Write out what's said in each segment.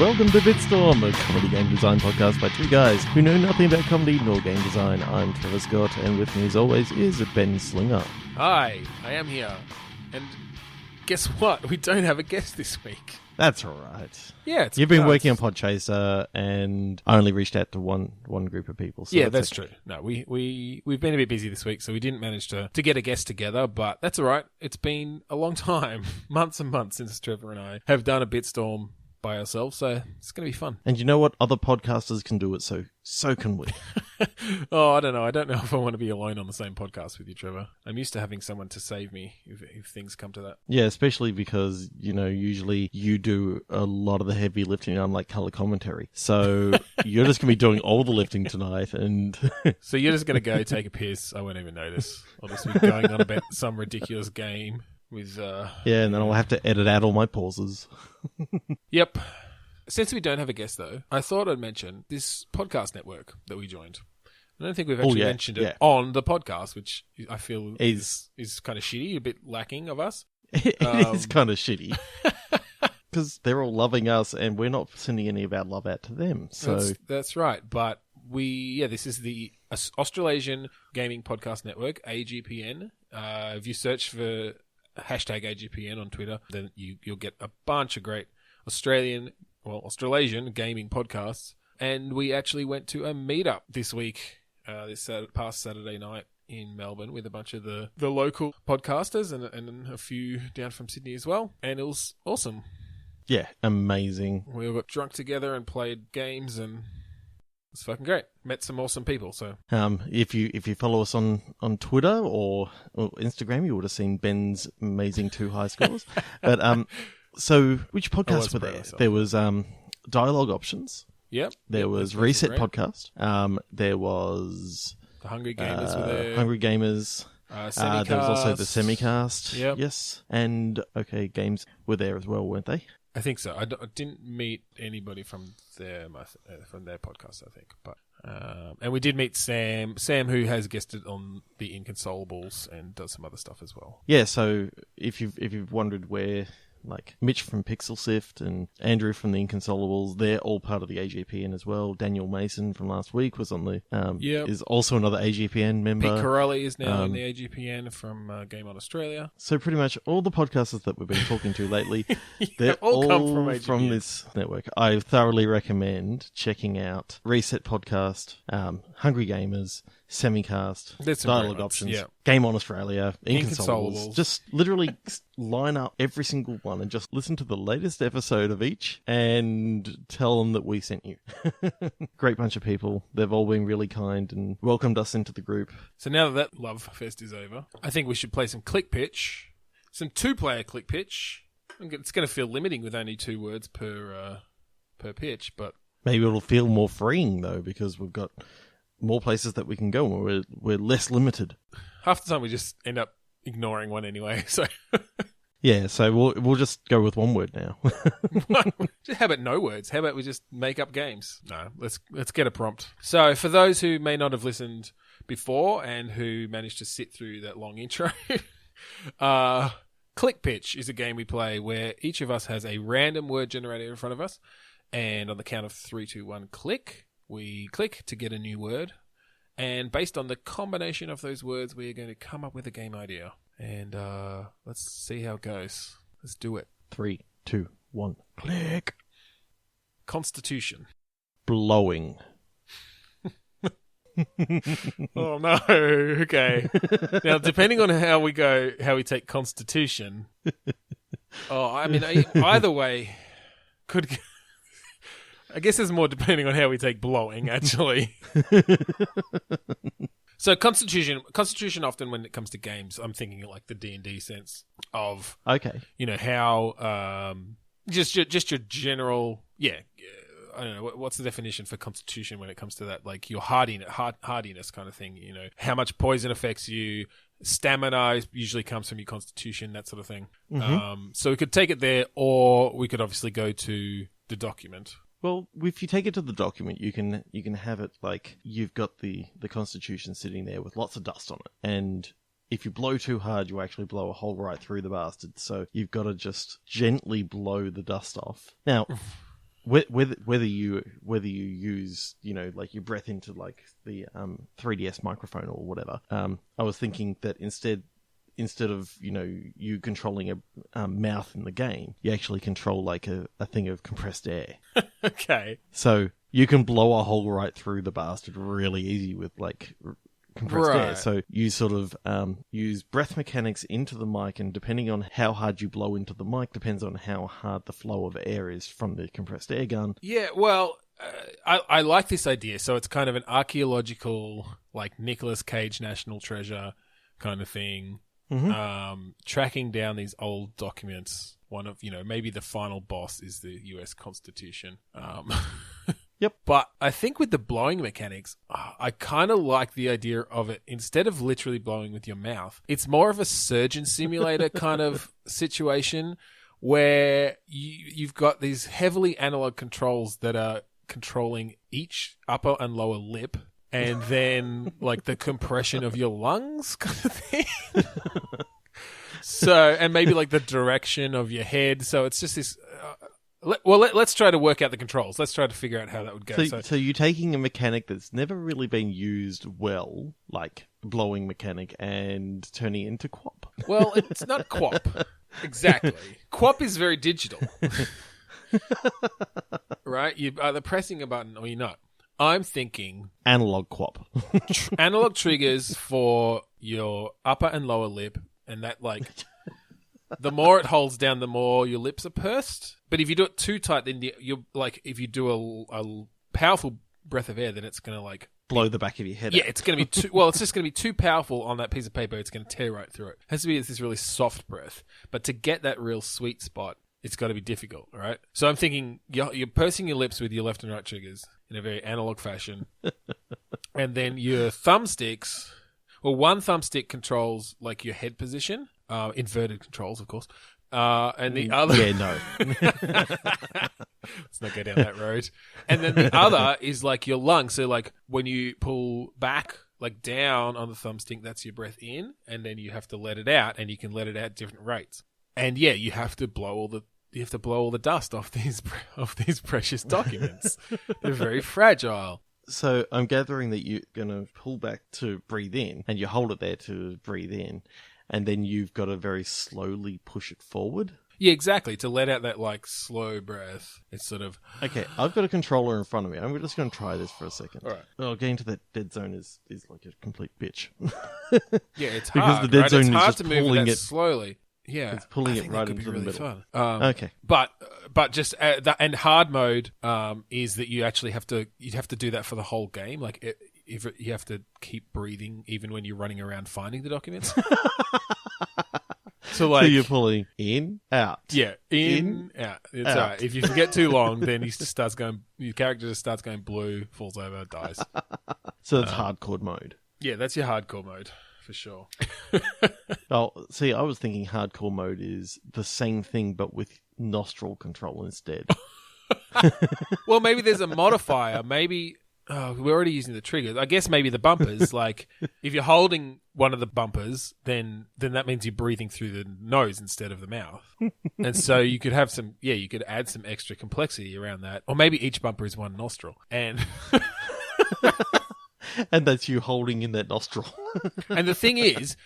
Welcome to Bitstorm, a comedy game design podcast by two guys who know nothing about comedy nor game design. I'm Trevor Scott, and with me as always is Ben Slinger. Hi, I am here. And guess what? We don't have a guest this week. That's all right. Yeah, You've been working on Podchaser, and I only reached out to one group of people. So yeah, that's true. No, we've been a bit busy this week, so we didn't manage to get a guest together, but that's all right. It's been a long time, months and months, since Trevor and I have done a Bitstorm by ourselves, so it's going to be fun. And you know what? Other podcasters can do it, so can we. Oh, I don't know. I don't know if I want to be alone on the same podcast with you, Trevor. I'm used to having someone to save me if things come to that. Yeah, especially because, usually you do a lot of the heavy lifting, unlike color commentary. So you're just going to be doing all the lifting tonight. And So you're just going to go take a piss. I won't even notice. I'll just be going on about some ridiculous game with... Yeah, and then I'll have to edit out all my pauses. Yep. Since we don't have a guest, though, I thought I'd mention this podcast network that we joined. I don't think we've actually mentioned it on the podcast, which I feel is kind of shitty, a bit lacking of us. It is kind of shitty. Because they're all loving us, and we're not sending any of our love out to them. So That's right. But this is the Australasian Gaming Podcast Network, AGPN. If you search for hashtag AGPN on Twitter, then you'll get a bunch of great Australasian gaming podcasts. And we actually went to a meetup this week, this past Saturday night in Melbourne, with a bunch of the local podcasters and a few down from Sydney as well. And it was awesome. Yeah, amazing. We all got drunk together and played games, and it's fucking great. Met some awesome people. So, if you follow us on Twitter or Instagram, you would have seen Ben's amazing 2 high scores. But so which podcasts were there? There was Dialogue Options. Yep. There was Reset Podcast. There was the Hungry Gamers were there. Hungry Gamers. There was also the Semicast. Yep. Yes. And OK Games were there as well, weren't they? I think so. I didn't meet anybody from their podcast, I think, but and we did meet Sam, who has guested on the Inconsolables and does some other stuff as well. Yeah. So if you've wondered where, like, Mitch from Pixel Sift and Andrew from the Inconsolables, they're all part of the AGPN as well. Daniel Mason from last week was on the is also another AGPN member. Pete Corelli is now in the AGPN from Game On Australia. So pretty much all the podcasters that we've been talking to lately, they're all come from this network. I thoroughly recommend checking out Reset Podcast, Hungry Gamers, Semicast, Dialogue Options, Game On Australia, Inconsolables. Just literally line up every single one and just listen to the latest episode of each and tell them that we sent you. Great bunch of people. They've all been really kind and welcomed us into the group. So now that love fest is over, I think we should play some click pitch, some 2-player click pitch. It's going to feel limiting with only 2 words per pitch, but maybe it'll feel more freeing though, because we've got more places that we can go and we're less limited. Half the time we just end up ignoring one anyway, so... Yeah, so we'll just go with 1 word now. How about no words? How about we just make up games? No, let's get a prompt. So for those who may not have listened before and who managed to sit through that long intro, Click Pitch is a game we play where each of us has a random word generator in front of us, and on the count of 3, 2, 1, click. We click to get a new word, and based on the combination of those words, we are going to come up with a game idea. And let's see how it goes. Let's do it. 3, 2, 1, click. Constitution. Blowing. Oh no. Okay. Now, depending on how we take Constitution. Either way could. I guess there's more depending on how we take blowing, actually. So Constitution often when it comes to games, I'm thinking like the D&D sense of, okay, how just your general, I don't know, what's the definition for Constitution when it comes to that, like your hardiness kind of thing, how much poison affects you, stamina usually comes from your Constitution, that sort of thing. Mm-hmm. So we could take it there, or we could obviously go to the document. Well, if you take it to the document, you can have it like you've got the Constitution sitting there with lots of dust on it, and if you blow too hard, you actually blow a hole right through the bastard. So you've got to just gently blow the dust off. Now, whether you use, like your breath into like the 3DS microphone or whatever. I was thinking that instead of you controlling a mouth in the game, you actually control like a thing of compressed air. Okay. So you can blow a hole right through the bastard really easy with like compressed air. So you sort of use breath mechanics into the mic, and depending on how hard you blow into the mic depends on how hard the flow of air is from the compressed air gun. Yeah, well, I like this idea. So it's kind of an archaeological, like Nicolas Cage National Treasure kind of thing. Mm-hmm. Tracking down these old documents. One of, maybe the final boss is the US Constitution. Yep. But I think with the blowing mechanics, I kind of like the idea of it. Instead of literally blowing with your mouth, it's more of a surgeon simulator kind of situation where you've got these heavily analog controls that are controlling each upper and lower lip, and then like the compression of your lungs kind of thing. So, and maybe like the direction of your head. So it's just this... let's try to work out the controls. Let's try to figure out how that would go. So you're taking a mechanic that's never really been used well, like blowing mechanic, and turning it into QWOP. Well, it's not QWOP. Exactly. QWOP is very digital. Right? You're either pressing a button or you're not. I'm thinking... Analog QWOP. Analog triggers for your upper and lower lip, and that like... The more it holds down, the more your lips are pursed. But if you do it too tight, then you're like, if you do a powerful breath of air, then it's going to like blow the back of your head. Yeah, it's going to be too, well, it's just going to be too powerful on that piece of paper. It's going to tear right through it. It has to be this really soft breath. But to get that real sweet spot, it's got to be difficult, right? So I'm thinking you're pursing your lips with your left and right triggers in a very analog fashion. And then your thumbsticks, well, one thumbstick controls like your head position. Inverted controls, of course. And the other... Yeah, no. Let's not go down that road. And then the other is like your lungs. So like when you pull back, like down on the thumbstick, that's your breath in. And then you have to let it out, and you can let it out at different rates. And yeah, you have to blow all the dust off these precious documents. They're very fragile. So I'm gathering that you're going to pull back to breathe in, and you hold it there to breathe in. And then you've got to very slowly push it forward. Yeah, exactly. To let out that like slow breath. It's sort of... Okay, I've got a controller in front of me. I'm just going to try this for a second. All right. Oh, getting to that dead zone is like a complete bitch. Yeah, it's hard, because the dead zone it's is hard just to move pulling that it slowly. Yeah, it's pulling it right into the really middle. Fun. Okay, but just and hard mode is that you'd have to do that for the whole game. Like if you have to keep breathing even when you're running around finding the documents. So you're pulling in, out. Yeah, in out. It's out. All right. If you forget too long, then your character just starts going blue, falls over, dies. So that's hardcore mode. Yeah, that's your hardcore mode for sure. Oh, see, I was thinking hardcore mode is the same thing but with nostril control instead. Well, maybe there's a modifier. Maybe we're already using the triggers. I guess maybe the bumpers. Like if you're holding one of the bumpers, then that means you're breathing through the nose instead of the mouth. And so you could have you could add some extra complexity around that. Or maybe each bumper is one nostril. And and that's you holding in that nostril. And the thing is,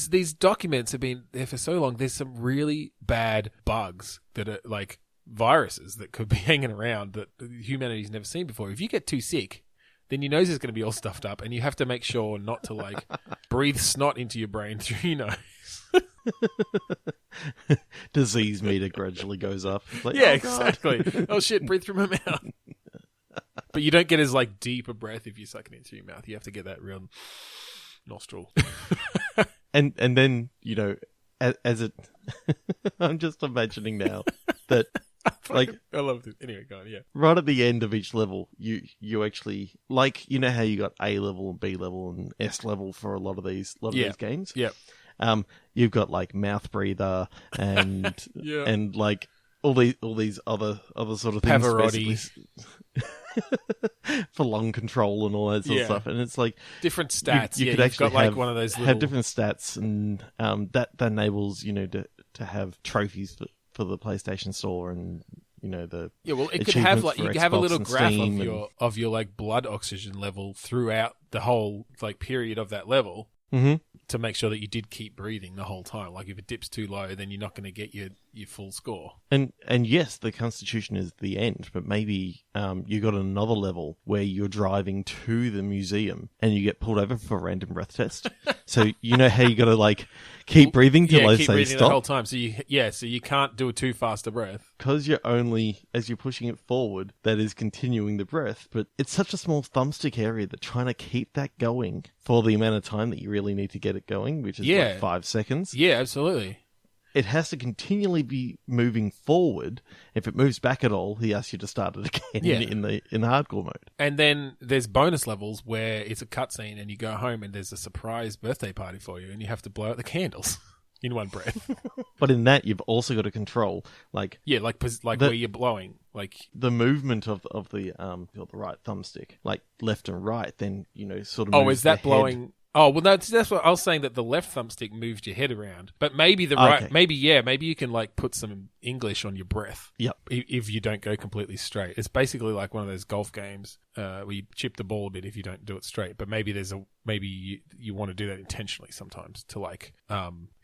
these documents have been there for so long. There's some really bad bugs that are like viruses that could be hanging around that humanity's never seen before. If you get too sick, then your nose is going to be all stuffed up, and you have to make sure not to like breathe snot into your brain through your nose. Disease meter gradually goes up. Like, yeah, exactly. Oh shit, breathe through my mouth. But you don't get as like deep a breath if you suck it into your mouth. You have to get that real nostril. and then, as it I'm just imagining now that like I love this. Anyway, go on, yeah. Right at the end of each level, you actually like how you got A level and B level and S level for a lot of these games. Yeah. You've got like mouth breather and yeah. and like all these other sort of things Pavarotti. For lung control and all that sort of stuff, and it's like different stats. You could actually got like one of those have different stats, and that enables to have trophies for the PlayStation Store and the it could have like you could have a little graph of your like blood oxygen level throughout the whole like period of that level. Mm-hmm. To make sure that you did keep breathing the whole time. Like if it dips too low, then you're not going to get your full score. And yes, the Constitution is the end, but maybe you got another level where you're driving to the museum and you get pulled over for a random breath test. So you know how you got to like keep breathing till I say breathing stop the whole time. So you can't do a too fast a breath because you're only as you're pushing it forward that is continuing the breath. But it's such a small thumbstick area that trying to keep that going for the amount of time that you really need to get it going, which is like 5 seconds. Yeah, absolutely. It has to continually be moving forward. If it moves back at all, he asks you to start it again in the hardcore mode. And then there's bonus levels where it's a cutscene and you go home and there's a surprise birthday party for you and you have to blow out the candles in one breath. But in that, you've also got to control where you're blowing, like the movement of the right thumbstick, like left and right. Then sort of. Oh, is that blowing? Oh, well, that's what I was saying, that the left thumbstick moved your head around. But maybe the right, maybe you can like put some English on your breath. Yep. If you don't go completely straight. It's basically like one of those golf games where you chip the ball a bit if you don't do it straight. But maybe you want to do that intentionally sometimes to like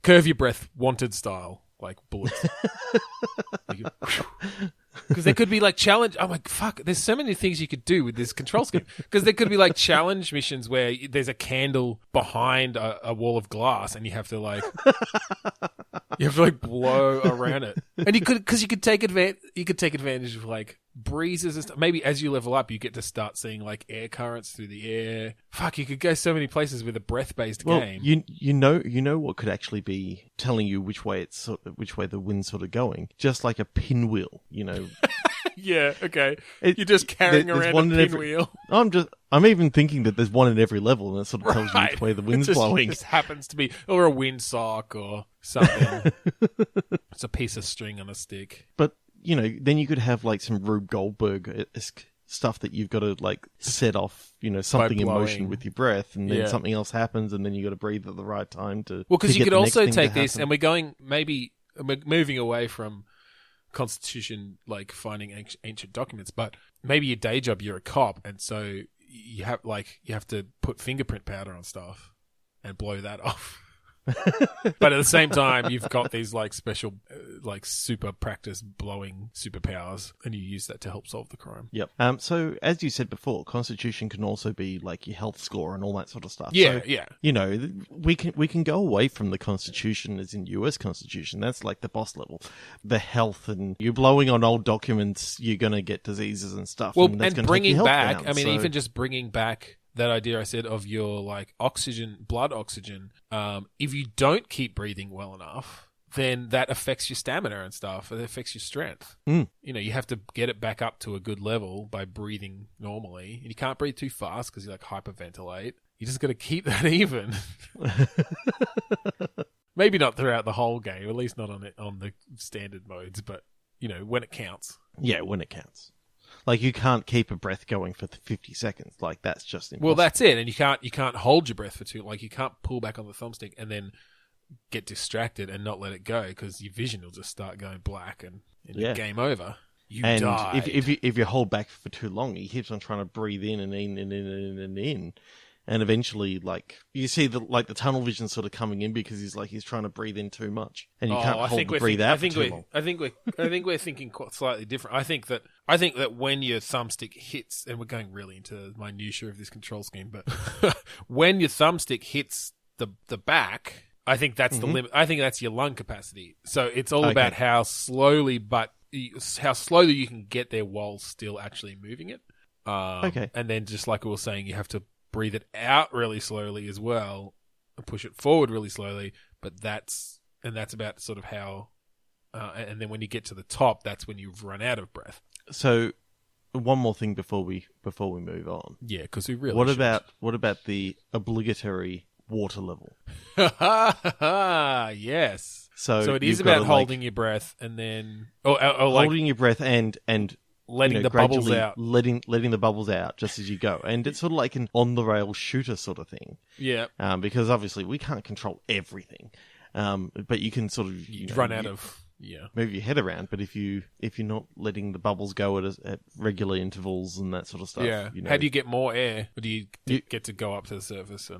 curve your breath wanted style, like bullets. Because there could be like challenge. I'm like, fuck, there's so many things you could do with this control scheme. Because there could be like challenge missions where there's a candle behind a wall of glass and you have to like blow around it. And you could take advantage of like breezes and stuff. Maybe as you level up, you get to start seeing like air currents through the air. Fuck, you could go so many places with a breath-based game. You know what could actually be telling you which way the wind's sort of going, just like a pinwheel, Yeah, okay. You're just carrying around a pinwheel. I'm even thinking that there's one in every level, and it sort of tells you which way the wind's blowing. It just happens to be, or a windsock or something. It's a piece of string on a stick. But then you could have like some Rube Goldberg-esque stuff that you've got to like set off, something in motion with your breath, and then something else happens, and then you got to breathe at the right time to. Well, because you could also take this, and we're moving away from Constitution, like finding ancient documents, but maybe your day job, you're a cop, and so you have to put fingerprint powder on stuff and blow that off. But at the same time, you've got these like special, like super practice blowing superpowers, and you use that to help solve the crime. Yep. So as you said before, Constitution can also be like your health score and all that sort of stuff. Yeah, so, yeah. We can go away from the Constitution as in US Constitution. That's like the boss level. The health, and you're blowing on old documents, you're gonna get diseases and stuff. Well, and that's and bringing back, down, even just bringing back that idea I said of your like blood oxygen, if you don't keep breathing well enough, then that affects your stamina and stuff. It affects your strength. You have to get it back up to a good level by breathing normally. And you can't breathe too fast because you like hyperventilate. You just got to keep that even. Maybe not throughout the whole game, at least not on the standard modes, but when it counts. Yeah, when it counts. Like, you can't keep a breath going for 50 seconds. Like, that's just impossible. Well, that's it. And you can't hold your breath for too long. Like, you can't pull back on the thumbstick and then get distracted and not let it go, because your vision will just start going black and game over. You die. If you hold back for too long, he keeps on trying to breathe in and in and in and in. And eventually, like, you see the tunnel vision sort of coming in because he's trying to breathe in too much, and you can't hold the breathe out for too long. I think we're thinking quite slightly different. I think that when your thumbstick hits, and we're going really into the minutiae of this control scheme, but when your thumbstick hits the back, I think that's the limit. I think that's your lung capacity. So it's all about how slowly you can get there while still actually moving it. And then just like we were saying, you have to breathe it out really slowly as well and push it forward really slowly. But that's about sort of how, and then when you get to the top, that's when you've run out of breath. So one more thing before we move on. Yeah, because we really what about the obligatory water level? Yes. So it is about holding your breath and then holding your breath and letting the bubbles out. Letting the bubbles out just as you go. And it's sort of like an on-the-rail shooter sort of thing. Yeah. Because obviously we can't control everything. But you can sort of... run out of move your head around. But if you're not letting the bubbles go at regular intervals and that sort of stuff, how do you get more air? Or do you get to go up to the surface?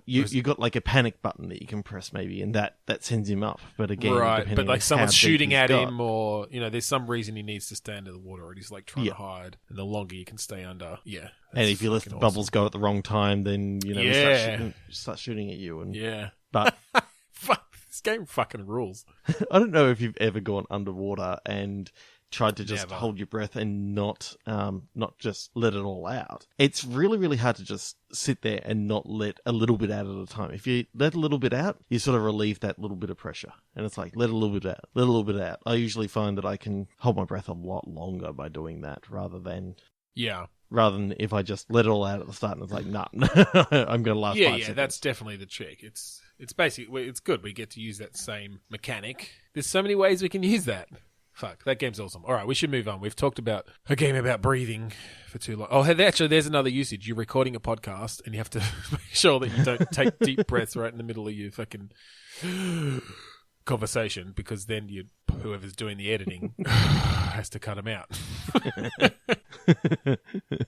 You got like a panic button that you can press maybe, and that sends him up. But again, but like someone's shooting at him, or there's some reason he needs to stay under the water, or he's like trying to hide. And the longer you can stay under, and if you let the bubbles go at the wrong time, then we start shooting at you. And but this game fucking rules. I don't know if you've ever gone underwater and tried to just hold your breath and not just let it all out. It's really, really hard to just sit there and not let a little bit out at a time. If you let a little bit out, you sort of relieve that little bit of pressure. And it's like, let a little bit out, let a little bit out. I usually find that I can hold my breath a lot longer by doing that rather than if I just let it all out at the start and it's like, nah, I'm going to last 5 seconds. Yeah, that's definitely the trick. It's basically, it's good. We get to use that same mechanic. There's so many ways we can use that. Fuck, that game's awesome. All right, we should move on. We've talked about a game about breathing for too long. Oh, actually, there's another usage. You're recording a podcast and you have to make sure that you don't take deep breaths right in the middle of your fucking conversation, because then whoever's doing the editing has to cut them out.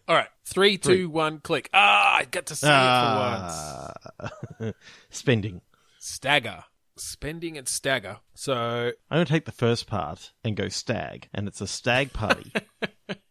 All right, 3, 2, 1, click. I got to say it for once. Spending. Stagger. Spending and stagger. So I'm going to take the first part and go stag, and it's a stag party.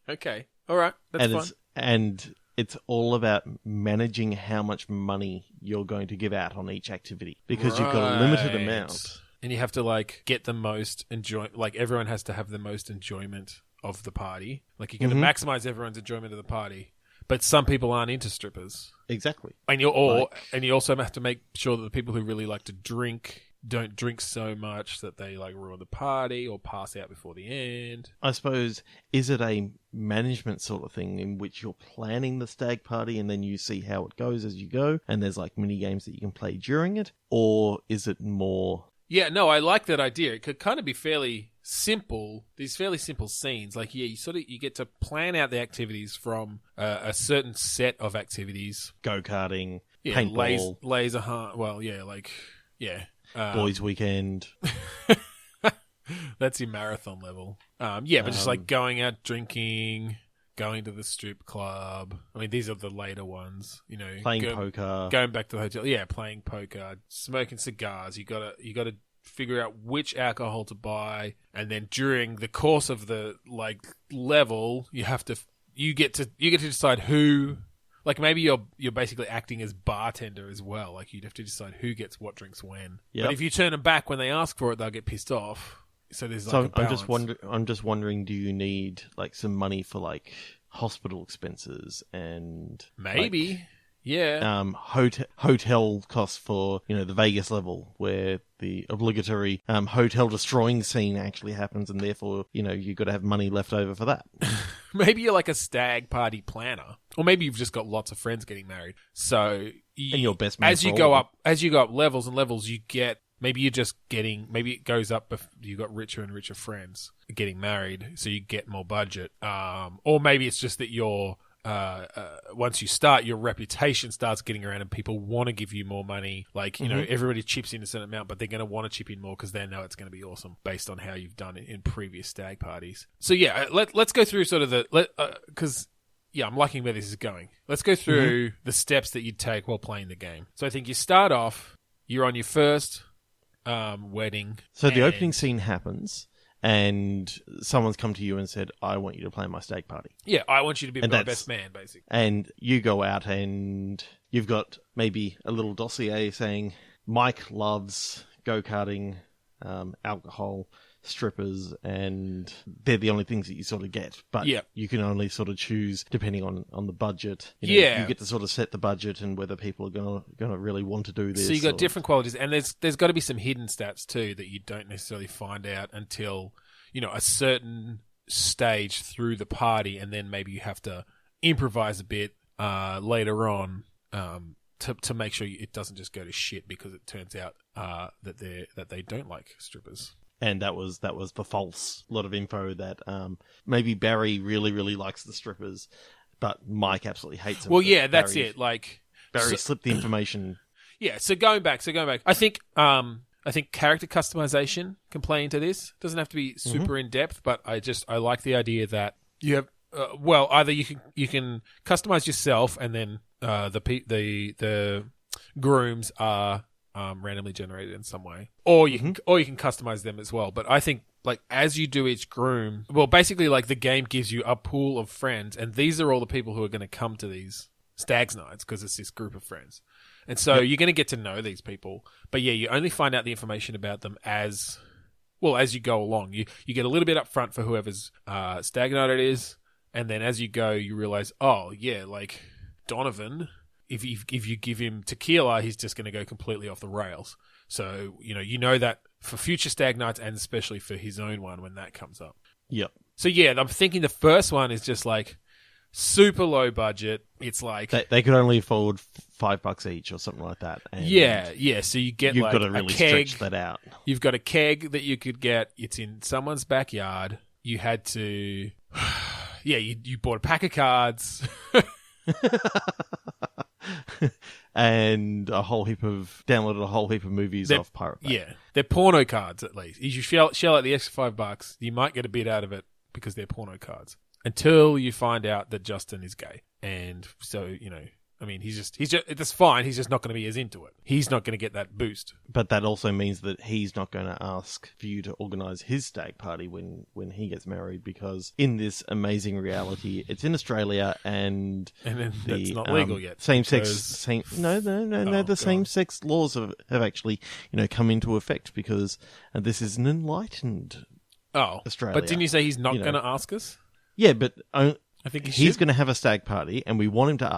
Okay. All right. That's fine. And it's all about managing how much money you're going to give out on each activity, because you've got a limited amount. And you have to get the most everyone has to have the most enjoyment of the party. Like, you're going to maximize everyone's enjoyment of the party. But some people aren't into strippers. Exactly. And you also have to make sure that the people who really like to drink don't drink so much that they ruin the party or pass out before the end. I suppose, is it a management sort of thing in which you're planning the stag party and then you see how it goes as you go, and there's mini games that you can play during it? Or is it more... Yeah, no, I like that idea. It could kind of be fairly simple. These fairly simple scenes. You get to plan out the activities from a certain set of activities. Go-karting, paintball. Laser hunt. Well, boys' weekend. That's your marathon level. But just going out drinking, going to the strip club. I mean, these are the later ones. Playing poker, going back to the hotel. Yeah, playing poker, smoking cigars. You gotta figure out which alcohol to buy, and then during the course of the level, you get to decide who. Maybe you're basically acting as bartender as well. You'd have to decide who gets what drinks when. Yep. But if you turn them back when they ask for it, they'll get pissed off. So there's a balance. I'm just wondering, do you need some money for hospital expenses and maybe hotel costs for the Vegas level, where the obligatory hotel destroying scene actually happens, and therefore you've got to have money left over for that. Maybe you're a stag party planner, or maybe you've just got lots of friends getting married. So and your best man as you go up levels and levels, you get. Maybe you're just getting... Maybe it goes up if you've got richer and richer friends getting married, so you get more budget. Or maybe it's just that you're... once you start, your reputation starts getting around and people want to give you more money. Everybody chips in a certain amount, but they're going to want to chip in more because they know it's going to be awesome based on how you've done it in previous stag parties. So let's go through sort of because... I'm liking where this is going. Let's go through the steps that you'd take while playing the game. So I think you start off, you're on your first... wedding. So the opening scene happens, and someone's come to you and said, I want you to play my stag party. Yeah, I want you to be my best man, basically. And you go out and you've got maybe a little dossier saying, Mike loves go-karting, alcohol, strippers, and they're the only things that you sort of get. But you can only sort of choose depending on the budget. You get to sort of set the budget and whether people are gonna really want to do this. So you got different qualities, and there's got to be some hidden stats too that you don't necessarily find out until a certain stage through the party, and then maybe you have to improvise a bit later on to make sure it doesn't just go to shit because it turns out that they don't like strippers. And that was the false lot of info that maybe Barry really, really likes the strippers, but Mike absolutely hates them. Well, yeah, that's it. Barry slipped the information. Yeah, so going back, I think I think character customization can play into this. Doesn't have to be super in depth, but I like the idea that you have either you can customize yourself, and then the grooms are randomly generated in some way, or you can customize them as well. But I think like as you do each groom, well, basically like the game gives you a pool of friends, and these are all the people who are going to come to these Stags Nights because it's this group of friends. And so you're going to get to know these people. But yeah, you only find out the information about them as you go along. You get a little bit up front for whoever's Stag Night it is. And then as you go, you realize, oh, yeah, like Donovan, if you give him tequila, he's just going to go completely off the rails. So, you know that for future Stag Nights and especially for his own one when that comes up. Yep. So yeah, I'm thinking the first one is just like super low budget. It's like they could only afford $5 each or something like that. And yeah. So you get you've like got to really a keg. Stretch that out. You've got a keg that you could get. It's in someone's backyard. You had to, you bought a pack of cards. And downloaded a whole heap of movies off Pirate Bay. Yeah, they're porno cards at least. You shell out the extra $5, you might get a bit out of it because they're porno cards. Until you find out that Justin is gay, and so I mean, he's just that's fine. He's just not going to be as into it. He's not going to get that boost. But that also means that he's not going to ask for you to organise his stag party when he gets married, because in this amazing reality, it's in Australia, and that's not legal yet. The same-sex laws have actually come into effect because this is an enlightened Australia. But didn't you say he's not going to ask us? Yeah, but I think he's going to have a stag party, and we want him to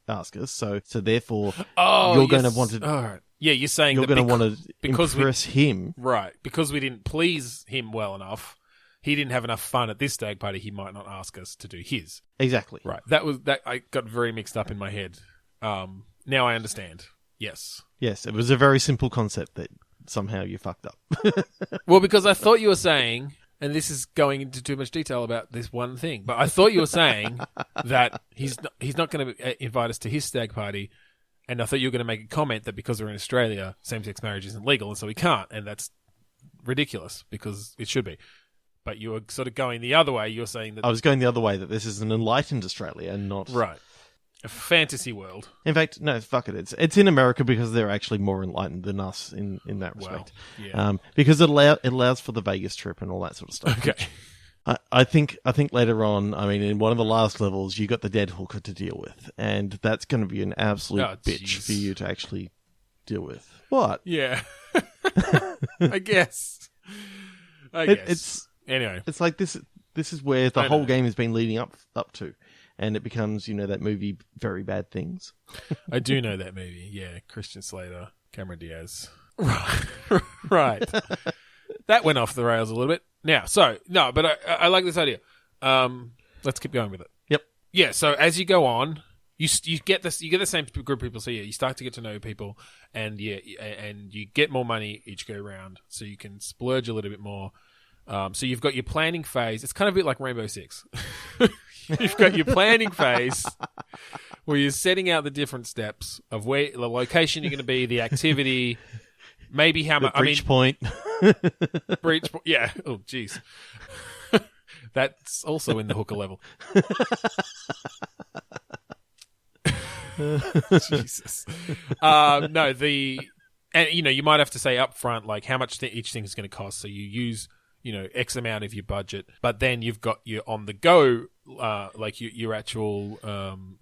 ask us. So therefore, you're going to want to. All right. Yeah, you're saying you're going to want to impress him, right? Because we didn't please him well enough. He didn't have enough fun at this stag party. He might not ask us to do his. Exactly. Right. That I got very mixed up in my head. Now I understand. Yes. Yes, it was a very simple concept that somehow you fucked up. Well, because I thought you were saying. And this is going into too much detail about this one thing, but I thought you were saying that he's not going to invite us to his stag party, and I thought you were going to make a comment that because we're in Australia, same-sex marriage isn't legal, and so we can't, and that's ridiculous because it should be. But you were sort of going the other way. You were saying that I was going the other way, that this is an enlightened Australia and not right. A fantasy world. In fact, no, fuck it. It's in America because they're actually more enlightened than us in that respect. Well, yeah. Because it allows for the Vegas trip and all that sort of stuff. Okay. I think later on, I mean, in one of the last levels, you got the dead hooker to deal with, and that's going to be an absolute bitch for you to actually deal with. What? Yeah. I guess. Anyway, it's like this. This is where the whole game has been leading up to. And it becomes, that movie, Very Bad Things. I do know that movie. Yeah, Christian Slater, Cameron Diaz. Right. That went off the rails a little bit. Now, but I like this idea. Let's keep going with it. Yep. Yeah. So as you go on, you get the same group of people. So yeah, you start to get to know people, and and you get more money each go round, so you can splurge a little bit more. So you've got your planning phase. It's kind of a bit like Rainbow Six. You've got your planning phase where you're setting out the different steps of where the location you're going to be, the activity, maybe how much. Breach point. Breach point. Yeah. Oh, jeez. That's also in the hooker level. Jesus. And you might have to say up front, like how much each thing is going to cost. So you use, X amount of your budget, but then you've got your on the go, like your actual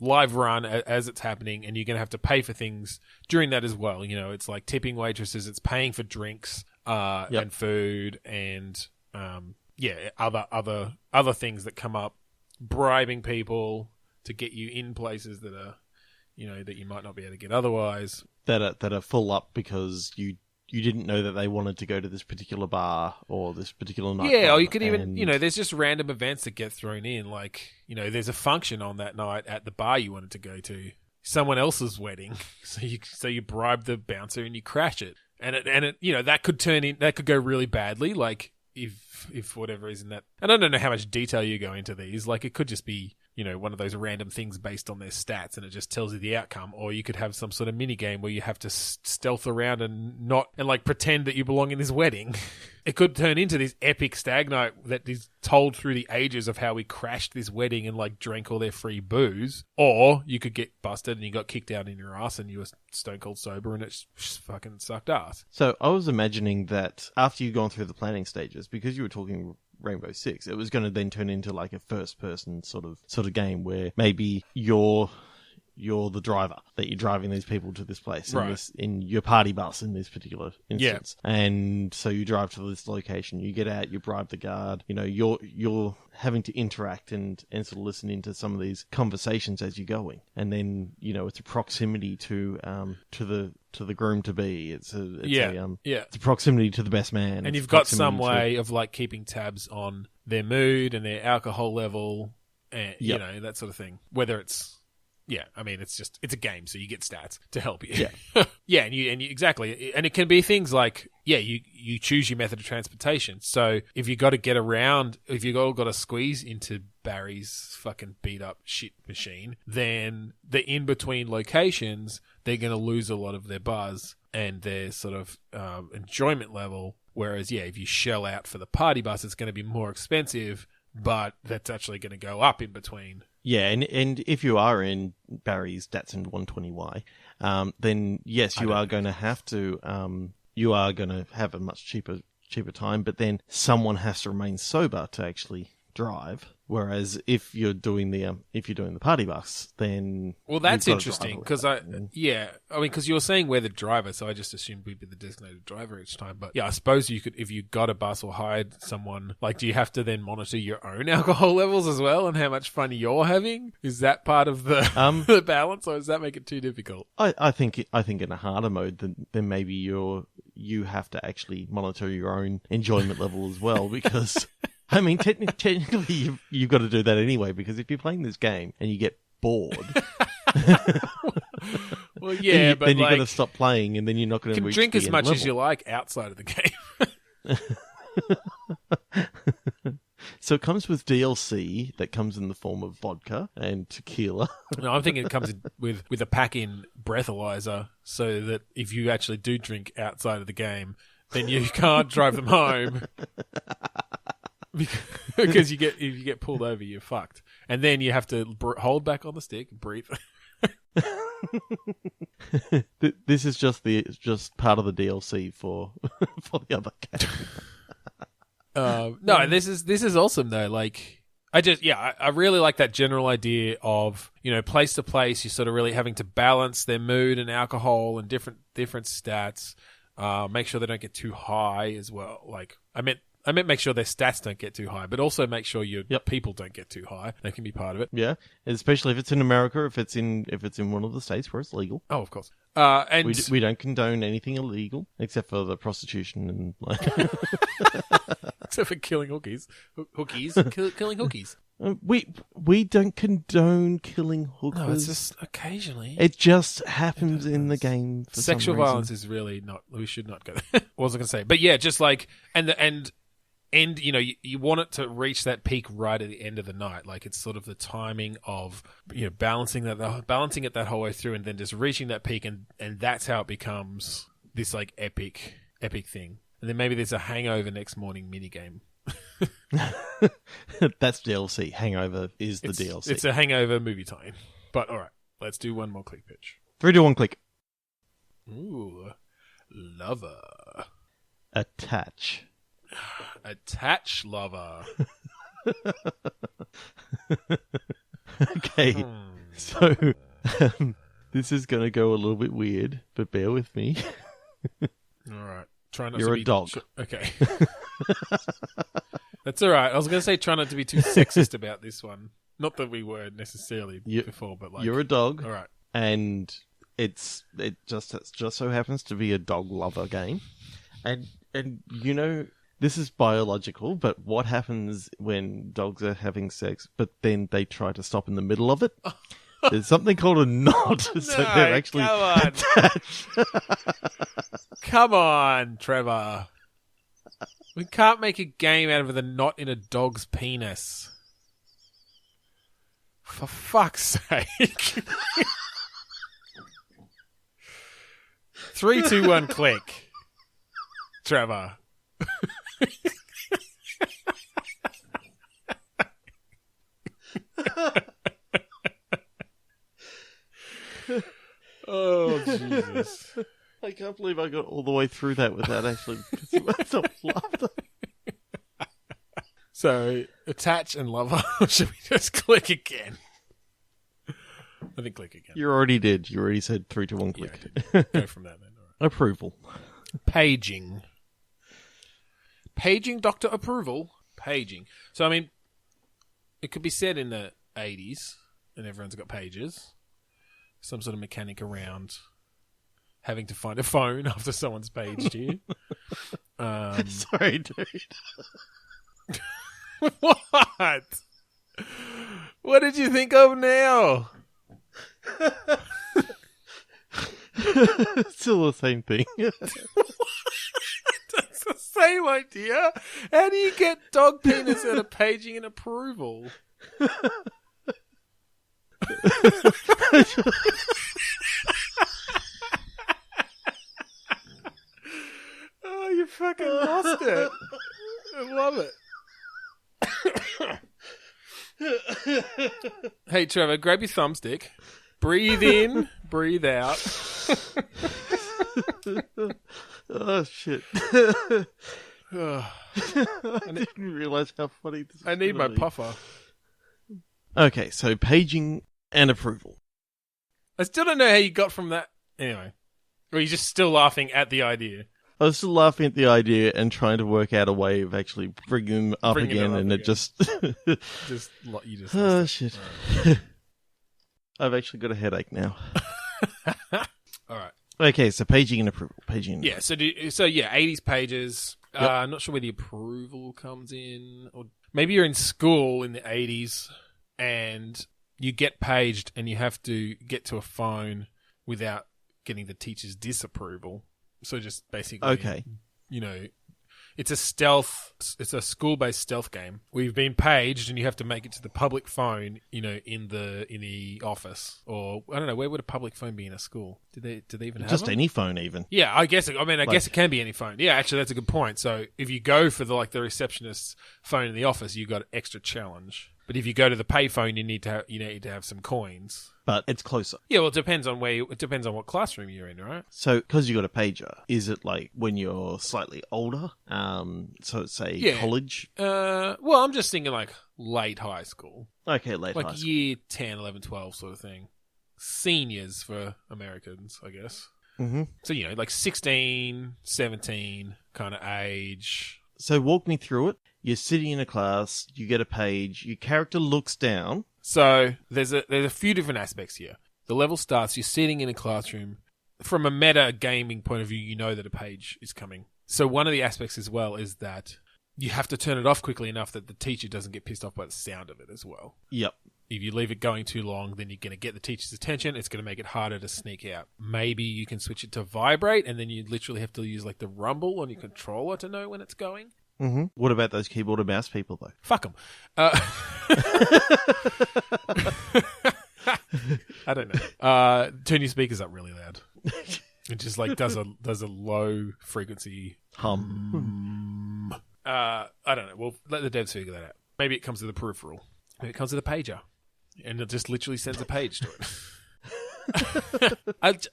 live run as it's happening, and you're going to have to pay for things during that as well. It's like tipping waitresses, it's paying for drinks and food and other things that come up, bribing people to get you in places that are that you might not be able to get otherwise. That are full up because you didn't know that they wanted to go to this particular bar or this particular night. Yeah, or you could even, there's just random events that get thrown in. Like, there's a function on that night at the bar you wanted to go to, someone else's wedding. So you bribe the bouncer and you crash it. And it that could go really badly. Like if for whatever reason and I don't know how much detail you go into these. Like it could just be one of those random things based on their stats, and it just tells you the outcome. Or you could have some sort of mini game where you have to stealth around and pretend that you belong in this wedding. It could turn into this epic stag night that is told through the ages of how we crashed this wedding and drank all their free booze. Or you could get busted and you got kicked out in your ass and you were stone cold sober and it just fucking sucked ass. So I was imagining that after you've gone through the planning stages, because you were talking Rainbow Six, it was going to then turn into a first person sort of game where maybe you're the driver, that you're driving these people to this place in your party bus in this particular instance. Yeah. And so you drive to this location, you get out, you bribe the guard, you're having to interact and sort of listen into some of these conversations as you're going. And then, it's a proximity to the groom to be. It's a proximity to the best man. And you've got some way of keeping tabs on their mood and their alcohol level and that sort of thing. Whether it's it's a game, so you get stats to help you. Yeah. Yeah, and you exactly. And it can be things you choose your method of transportation. So if you got to get around, if you got to squeeze into Barry's fucking beat up shit machine, then the in between locations, they're going to lose a lot of their buzz and their sort of enjoyment level. Whereas, if you shell out for the party bus, it's going to be more expensive, but that's actually going to go up in between. Yeah, and if you are in Barry's Datsun 120Y, then yes, you are going to have a much cheaper time, but then someone has to remain sober to actually drive. Whereas if you're doing the party bus, then that's interesting because because you were saying we're the driver, so I just assumed we'd be the designated driver each time. But I suppose you could, if you got a bus or hired someone, do you have to then monitor your own alcohol levels as well and how much fun you're having? Is that part of the the balance, or does that make it too difficult? I think in a harder mode, then maybe you have to actually monitor your own enjoyment level as well, because. I mean, technically, you've got to do that anyway, because if you're playing this game and you get bored, well, yeah, then you've got to stop playing, and then you're not going to reach drink the as much level. as you like outside of the game. So it comes with DLC that comes in the form of vodka and tequila. No, I'm thinking it comes with a pack-in breathalyzer, so that if you actually do drink outside of the game, then you can't drive them home. Because if you get pulled over, you're fucked, and then you have to hold back on the stick and breathe. This is just part of the DLC for the other game. No, this is awesome though. I really like that general idea of place to place. You're sort of really having to balance their mood and alcohol and different stats. Make sure they don't get too high as well. I meant make sure their stats don't get too high, but also make sure your people don't get too high. They can be part of it. Yeah, especially if it's in America, if it's in one of the states where it's legal. Oh, of course. And we don't condone anything illegal except for the prostitution and except for killing hookies, killing hookies. We don't condone killing hookers. No, it's just occasionally. It just happens in the game. For Sexual violence is really not. We should not go there. What was I going to say? But yeah, just and you want it to reach that peak right at the end of the night. It's sort of the timing of balancing it that whole way through, and then just reaching that peak, and that's how it becomes this epic thing. And then maybe there's a hangover next morning minigame. That's DLC. Hangover is the DLC. It's a hangover movie tie-in. But all right, let's do one more click pitch. 3, 2, 1, click. Ooh, lover. Attach. Attach lover. Okay, so this is going to go a little bit weird, but bear with me. All right, try not. You're a dog. Okay, that's all right. I was going to say try not to be too sexist about this one. Not that we were necessarily before, but you're a dog. All right, and it just so happens to be a dog lover game, and this is biological, but what happens when dogs are having sex, but then they try to stop in the middle of it? There's something called a knot, so they're actually attached. Come on, Trevor. We can't make a game out of the knot in a dog's penis. For fuck's sake. 3, 2, 1, click. Trevor. Oh, Jesus. I can't believe I got all the way through that without actually stop laughter. So, attach and lover. Should we just click again? I think click again. You already did. You already said 3, 2, 1, click. Yeah, go from that then. All right. Approval. Paging. Paging, Dr. Approval. Paging. So, I mean, it could be said in the 80s, and everyone's got pages. Some sort of mechanic around having to find a phone after someone's paged you. Sorry, dude. What? What did you think of now? Still the same thing. That's the same idea. How do you get dog penis out of paging and approval? Oh, you fucking lost it. I love it. Hey, Trevor, grab your thumbstick. Breathe in, breathe out. Oh, shit. I didn't realise how funny this is. I need my puffer. Okay, so paging and approval. I still don't know how you got from that. Anyway. Or are you just still laughing at the idea? I was still laughing at the idea and trying to work out a way of actually bringing them up again, and it just... you just... Oh, shit. Right. I've actually got a headache now. All right. Okay, so paging and approval. Yeah, so 80s pages. Yep. I'm not sure where the approval comes in. Or maybe you're in school in the 80s and you get paged and you have to get to a phone without getting the teacher's disapproval. So just basically, okay, you know, it's a school-based stealth game. We've been paged, and you have to make it to the public phone, you know, in the office, or I don't know, where would a public phone be in a school? Do they even have just them? any phone, even? Yeah, I guess. I guess it can be any phone. Yeah, actually, that's a good point. So if you go for the receptionist's phone in the office, you got an extra challenge. But if you go to the payphone, you need to have some coins. But it's closer. Yeah, well, it depends on what classroom you're in, right? So, because you got a pager, is it like when you're slightly older? So say college? Well, I'm just thinking like late high school. Okay, late high school. Like year 10, 11, 12 sort of thing. Seniors for Americans, I guess. Mm-hmm. So, you know, like 16, 17 kind of age. So walk me through it. You're sitting in a class, you get a page, your character looks down. So there's a few different aspects here. The level starts, you're sitting in a classroom. From a meta gaming point of view, you know that a page is coming. So one of the aspects as well is that you have to turn it off quickly enough that the teacher doesn't get pissed off by the sound of it as well. Yep. If you leave it going too long, then you're going to get the teacher's attention. It's going to make it harder to sneak out. Maybe you can switch it to vibrate, and then you literally have to use like the rumble on your controller to know when it's going. Mm-hmm. What about those keyboard and mouse people, though? Fuck them. I don't know. Turn your speakers up really loud. It just like does a low frequency hum. I don't know. We'll let the devs figure that out. Maybe it comes with a peripheral. Maybe it comes with a pager, and it just literally sends a page to it.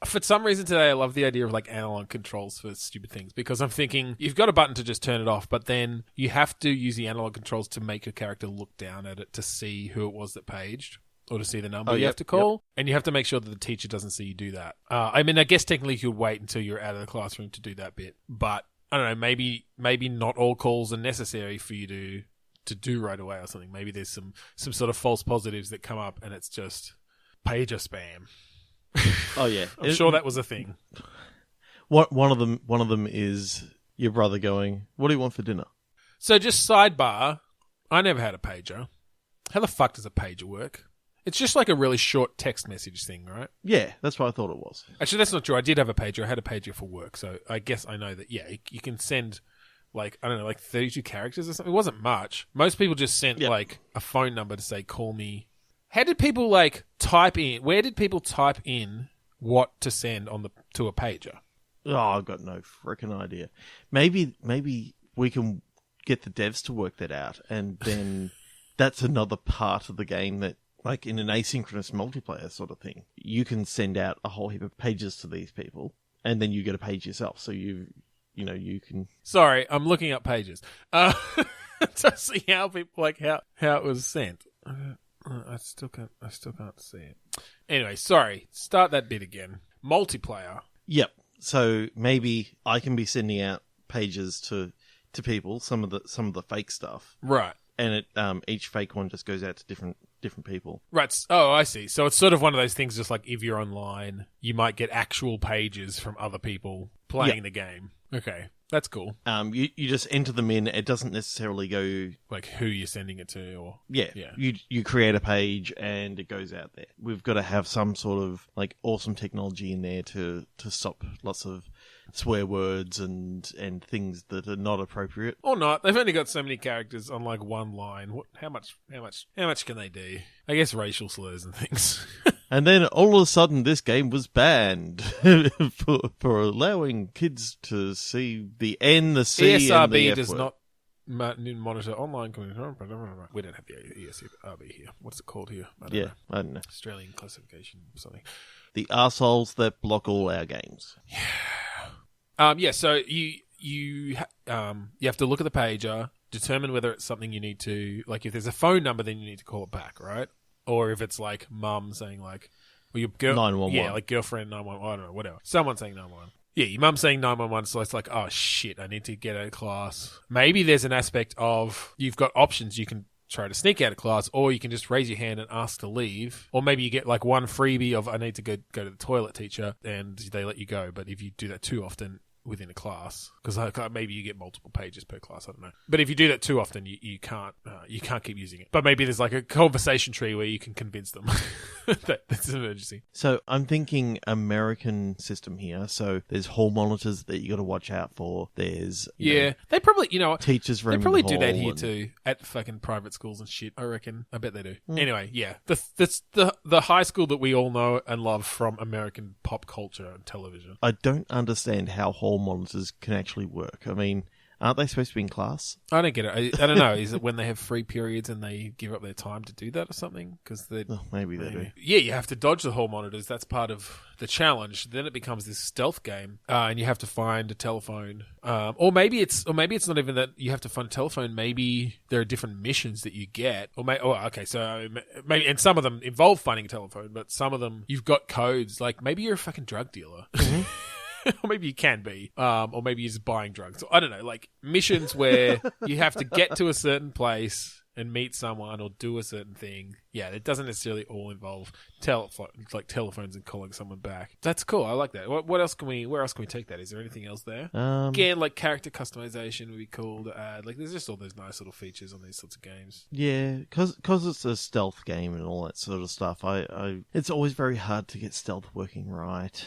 For some reason today, I love the idea of like analog controls for stupid things, because I'm thinking you've got a button to just turn it off, but then you have to use the analog controls to make your character look down at it to see who it was that paged, or to see the number you have to call, and you have to make sure that the teacher doesn't see you do that. I mean, I guess technically you would wait until you're out of the classroom to do that bit, but I don't know, maybe not all calls are necessary for you to do right away or something. Maybe there's some sort of false positives that come up and it's just pager spam. Oh yeah, I'm sure that was a thing. One of them is your brother going, "What do you want for dinner?" So just sidebar, I never had a pager. How the fuck does a pager work? It's just like a really short text message thing, right? Yeah, that's what I thought it was. Actually, that's not true. I did have a pager. I had a pager for work, so I guess I know that. Yeah, you can send like, I don't know, like 32 characters or something. It wasn't much. Most people just sent like a phone number to say, "Call me How did people like type in? Where did people type in what to send to a pager? Oh, I've got no freaking idea. Maybe we can get the devs to work that out, and then that's another part of the game that, like in an asynchronous multiplayer sort of thing, you can send out a whole heap of pages to these people, and then you get a page yourself. So you can. Sorry, I'm looking up pages to see how people how it was sent. I still can't see it. Anyway, sorry. Start that bit again. Multiplayer. Yep. So maybe I can be sending out pages to people, some of the fake stuff, right? And each fake one just goes out to different people. Right. Oh, I see. So it's sort of one of those things, just like if you're online, you might get actual pages from other people playing the game. Okay. That's cool. You just enter them in. It doesn't necessarily go like who you're sending it to, or yeah. You create a page and it goes out there. We've got to have some sort of like awesome technology in there to stop lots of swear words and things that are not appropriate. Or not. They've only got so many characters on like one line. How much can they do? I guess racial slurs and things. And then all of a sudden, this game was banned for allowing kids to see the N, the C, ESRB and the F does word. not monitor online communication. We don't have the ESRB here. What's it called here? I don't know. Australian classification or something. The arseholes that block all our games. Yeah. So you have to look at the pager, determine whether it's something you need to, like if there's a phone number, then you need to call it back, right? Or if it's like mum saying like, well, your girl, 911. Yeah, like girlfriend 911. I don't know, whatever. Someone saying 911. Yeah, your mum saying 911. So it's like, oh shit, I need to get out of class. Maybe there's an aspect of you've got options. You can try to sneak out of class, or you can just raise your hand and ask to leave. Or maybe you get like one freebie of I need to go to the toilet, teacher, and they let you go. But if you do that too often within a class, because maybe you get multiple pages per class, I don't know. But if you do that too often, you can't keep using it. But maybe there's like a conversation tree where you can convince them that's an emergency. So I'm thinking American system here. So there's hall monitors that you got to watch out for. There's they probably teachers roaming they probably the do that hall here too at fucking private schools and shit. I reckon. I bet they do. Anyway, yeah, the high school that we all know and love from American pop culture and television. I don't understand how hall monitors can actually work. I mean, aren't they supposed to be in class? I don't get it. I don't know. Is it when they have free periods and they give up their time to do that or something? Because maybe they do. Yeah, you have to dodge the hall monitors. That's part of the challenge. Then it becomes this stealth game, and you have to find a telephone. Or maybe it's not even that you have to find a telephone. Maybe there are different missions that you get. So maybe, and some of them involve finding a telephone, but some of them you've got codes. Like maybe you're a fucking drug dealer. Mm-hmm. Or maybe you can be, or maybe you're just buying drugs. I don't know, like missions where you have to get to a certain place and meet someone or do a certain thing. Yeah, it doesn't necessarily all involve telephones and calling someone back. That's cool. I like that. Where else can we take that? Is there anything else there? Again, like character customization would be cool to add. Like there's just all those nice little features on these sorts of games. Yeah, because it's a stealth game and all that sort of stuff. It's always very hard to get stealth working right.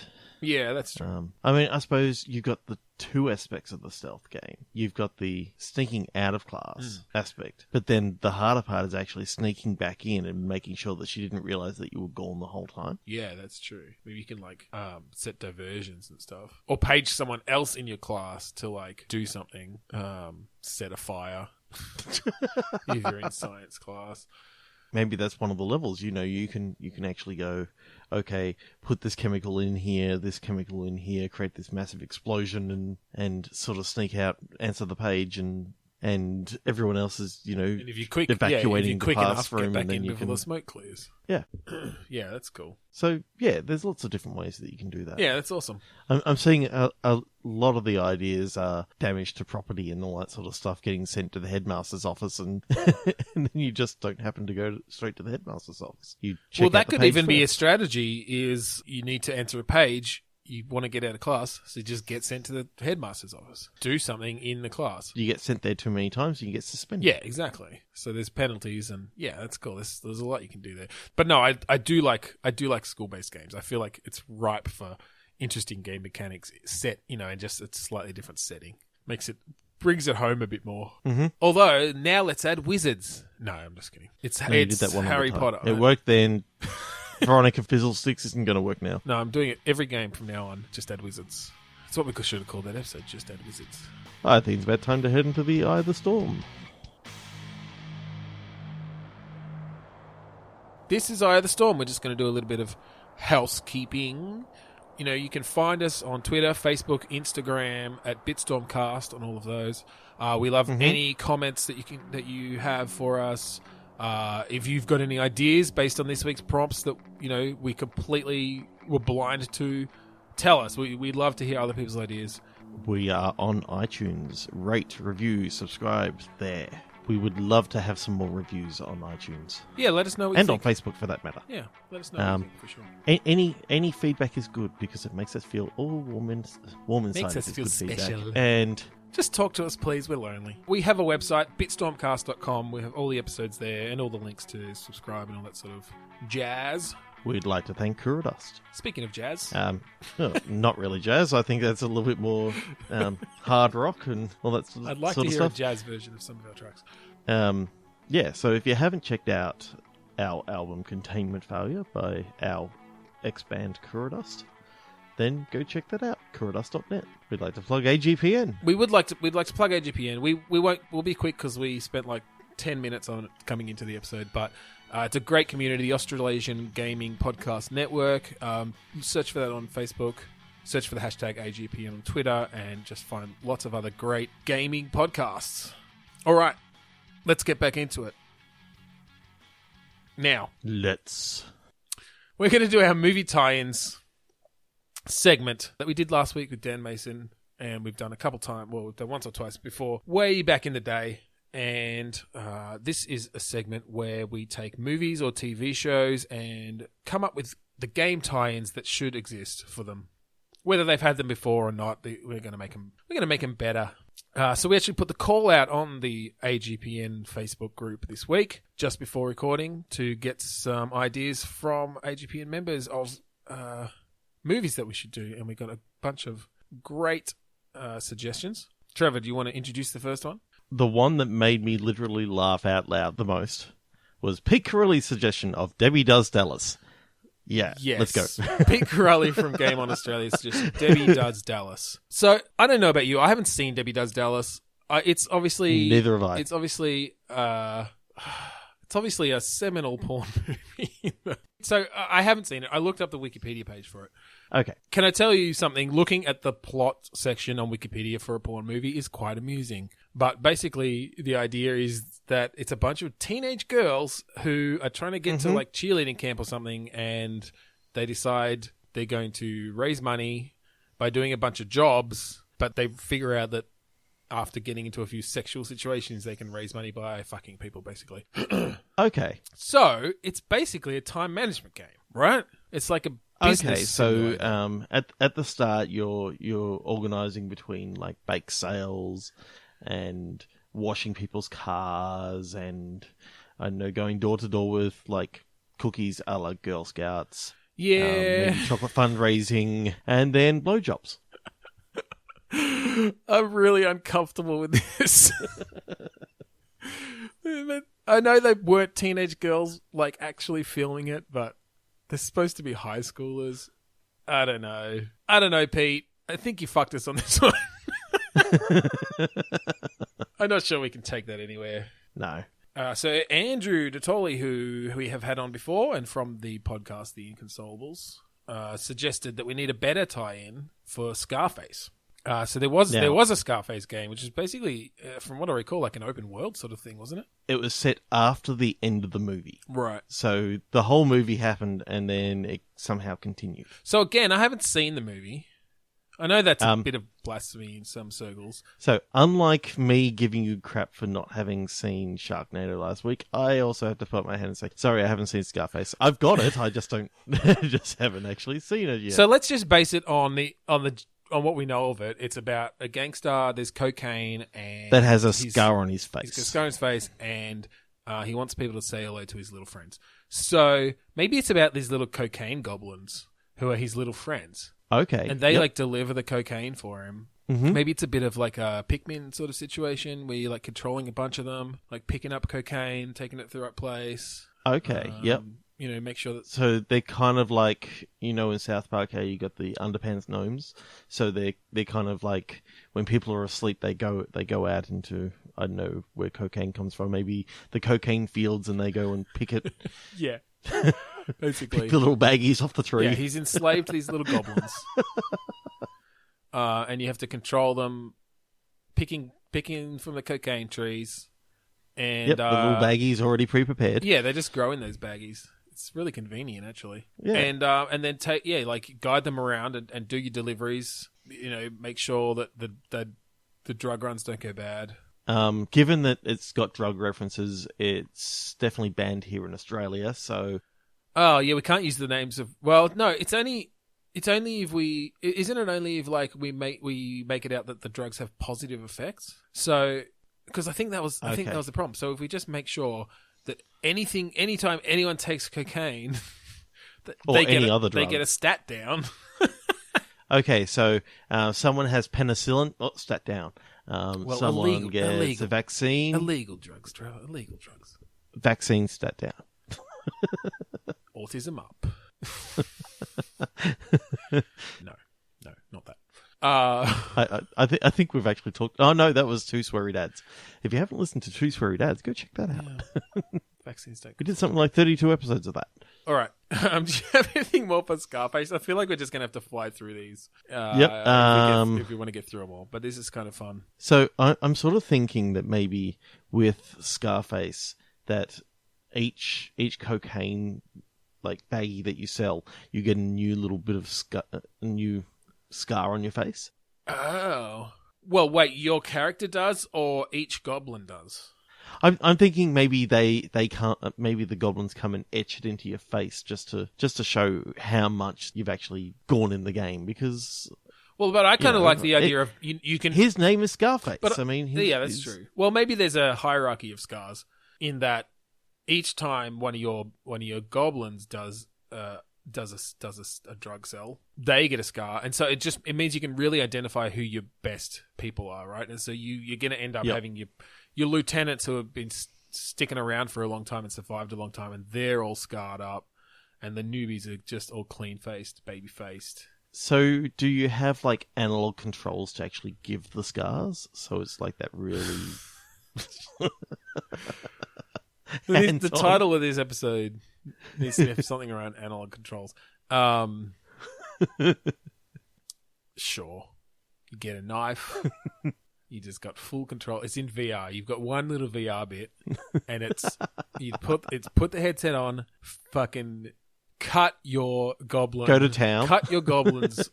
Yeah, that's true. I mean, I suppose you've got the two aspects of the stealth game. You've got the sneaking out of class aspect, but then the harder part is actually sneaking back in and making sure that she didn't realize that you were gone the whole time. Yeah, that's true. Maybe you can like set diversions and stuff, or page someone else in your class to like do something, set a fire if you're in science class. Maybe that's one of the levels. You can actually go, okay, put this chemical in here, create this massive explosion, and sort of sneak out, answer the page, and everyone else is and if you're evacuating the enough, classroom, get back and then in you before can the smoke clears. Yeah, yeah, that's cool. So yeah, there's lots of different ways that you can do that. Yeah, that's awesome. I'm seeing a lot of the ideas are damage to property and all that sort of stuff getting sent to the headmaster's office, and and then you just don't happen to go straight to the headmaster's office. You check that out the could page even be a first. strategy. Is you need to enter a page. You want to get out of class, so you just get sent to the headmaster's office. Do something in the class. You get sent there too many times, you get suspended. Yeah, exactly. So there's penalties, and yeah, that's cool. There's a lot you can do there. But no, I do like school-based games. I feel like it's ripe for interesting game mechanics set, and just a slightly different setting. Brings it home a bit more. Mm-hmm. Although now let's add wizards. No, I'm just kidding. It's you did that one Harry Potter. It worked then. Veronica Fizzlesticks isn't going to work now. No, I'm doing it every game from now on. Just add wizards. That's what we should have called that episode. Just add wizards. I think it's about time to head into the Eye of the Storm. This is Eye of the Storm. We're just going to do a little bit of housekeeping. You know, you can find us on Twitter, Facebook, Instagram at BitstormCast on all of those. We love any comments that you have for us. If you've got any ideas based on this week's prompts that we completely were blind to, tell us. We'd love to hear other people's ideas. We are on iTunes. Rate, review, subscribe there. We would love to have some more reviews on iTunes. Yeah, let us know what you think. And on Facebook, for that matter. Yeah, let us know what you think, for sure. Any feedback is good because it makes us feel all warm inside. Makes us feel special. Feedback. And just talk to us, please. We're lonely. We have a website, bitstormcast.com. We have all the episodes there and all the links to subscribe and all that sort of jazz. We'd like to thank Kuradust. Speaking of jazz. Not really jazz. I think that's a little bit more hard rock and all that sort of stuff. I'd like to hear a jazz version of some of our tracks. So if you haven't checked out our album Containment Failure by our ex-band Kuradust, then go check that out, kuradust.net. We'd like to plug AGPN. We'd like to plug AGPN. We'll be quick because we spent like 10 minutes on it coming into the episode, but it's a great community, the Australasian Gaming Podcast Network. Search for that on Facebook. Search for the hashtag AGPN on Twitter and just find lots of other great gaming podcasts. All right, let's get back into it. Now. We're going to do our movie tie-ins segment that we did last week with Dan Mason, and we've done a couple times. Well, we've done once or twice before, way back in the day. And this is a segment where we take movies or TV shows and come up with the game tie-ins that should exist for them, whether they've had them before or not. We're going to make them. We're going to make them better. So we actually put the call out on the AGPN Facebook group this week, just before recording, to get some ideas from AGPN members of movies that we should do, and we got a bunch of great suggestions. Trevor, do you want to introduce the first one? The one that made me literally laugh out loud the most was Pete Corelli's suggestion of Debbie Does Dallas. Yeah, yes. Let's go. Pete Corelli from Game On Australia's just Debbie Does Dallas. So, I don't know about you. I haven't seen Debbie Does Dallas. It's obviously... Neither have I. It's obviously a seminal porn movie. So, I haven't seen it. I looked up the Wikipedia page for it. Okay. Can I tell you something? Looking at the plot section on Wikipedia for a porn movie is quite amusing. But basically, the idea is that it's a bunch of teenage girls who are trying to get to like cheerleading camp or something, and they decide they're going to raise money by doing a bunch of jobs, but they figure out that after getting into a few sexual situations, they can raise money by fucking people, basically. Okay. So, it's basically a time management game, right? It's like a business. Okay, so at the start, you're organising between like bake sales and washing people's cars and, I don't know, going door to door with like cookies a la Girl Scouts. Yeah. Maybe chocolate fundraising and then blowjobs. I'm really uncomfortable with this. I know they weren't teenage girls like actually filming it, but they're supposed to be high schoolers. I don't know, Pete. I think you fucked us on this one. I'm not sure we can take that anywhere. No. So Andrew Dottoli, who we have had on before, and from the podcast The Inconsolables, suggested that we need a better tie-in for Scarface. So there was a Scarface game, which is basically, from what I recall, like an open world sort of thing, wasn't it? It was set after the end of the movie. Right. So the whole movie happened and then it somehow continued. So again, I haven't seen the movie. I know that's a bit of blasphemy in some circles. So unlike me giving you crap for not having seen Sharknado last week, I also have to put my hand and say, sorry, I haven't seen Scarface. I've got it, I just haven't actually seen it yet. So let's just base it on what we know of it. It's about a gangster, there's cocaine, and that has a scar on his face. He's got a scar on his face, and he wants people to say hello to his little friends. So maybe it's about these little cocaine goblins who are his little friends. Okay. And they like deliver the cocaine for him Maybe it's a bit of like a Pikmin sort of situation where you're like controlling a bunch of them, like picking up cocaine, taking it to the right place. Okay, yep. You know, make sure that... So they're kind of like, you know, in South Park, how you got the underpants gnomes. So they're kind of like, when people are asleep, they go out into, I don't know where cocaine comes from, maybe the cocaine fields, and they go and pick it. Yeah. Basically. Pick the little baggies off the tree. Yeah, he's enslaved these little goblins. And you have to control them, picking from the cocaine trees. And the little baggies already pre-prepared. Yeah, they just grow in those baggies. It's really convenient, actually. Yeah. And then guide them around and do your deliveries. You know, make sure that the drug runs don't go bad. Given that it's got drug references, it's definitely banned here in Australia. So, oh yeah, we can't use the names of. Well, no, it's only if we. Isn't it only if like we make it out that the drugs have positive effects? So, because I think that was the problem. So if we just make sure that anytime anyone takes cocaine, they get a stat down. Okay, so someone has penicillin, stat down. Someone gets a vaccine. Illegal drugs, Trevor. Illegal drugs. Vaccine, stat down. Autism up. No, not that. I think we've actually talked. Oh no, that was Two Sweary Dads. If you haven't listened to Two Sweary Dads, go check that out. Yeah. Vaccines don't. We did something like 32 episodes of that. All right. Do you have anything more for Scarface? I feel like we're just gonna have to fly through these. Yep. If we want to get through them all, but this is kind of fun. So I'm sort of thinking that maybe with Scarface, that each cocaine like baggie that you sell, you get a new little bit of a new scar on your face. Oh. Well, wait, your character does, or each goblin does? I'm thinking maybe they can't. Maybe the goblins come and etch it into your face just to show how much you've actually gone in the game. Because, well, but I kind of like the idea of you can. His name is Scarface. But, I mean, yeah, that's true. Well, maybe there's a hierarchy of scars in that each time one of your goblins does a drug sell, they get a scar, and so it means you can really identify who your best people are, right? And so you're going to end up having your lieutenants who have been sticking around for a long time and survived a long time, and they're all scarred up, and the newbies are just all clean-faced, baby-faced. So do you have like analog controls to actually give the scars? So it's like that really... The title of this episode needs to have something around analog controls. Sure. You get a knife. You just got full control. It's in VR. You've got one little VR bit, and put the headset on, fucking cut your goblin. Go to town. Cut your goblins,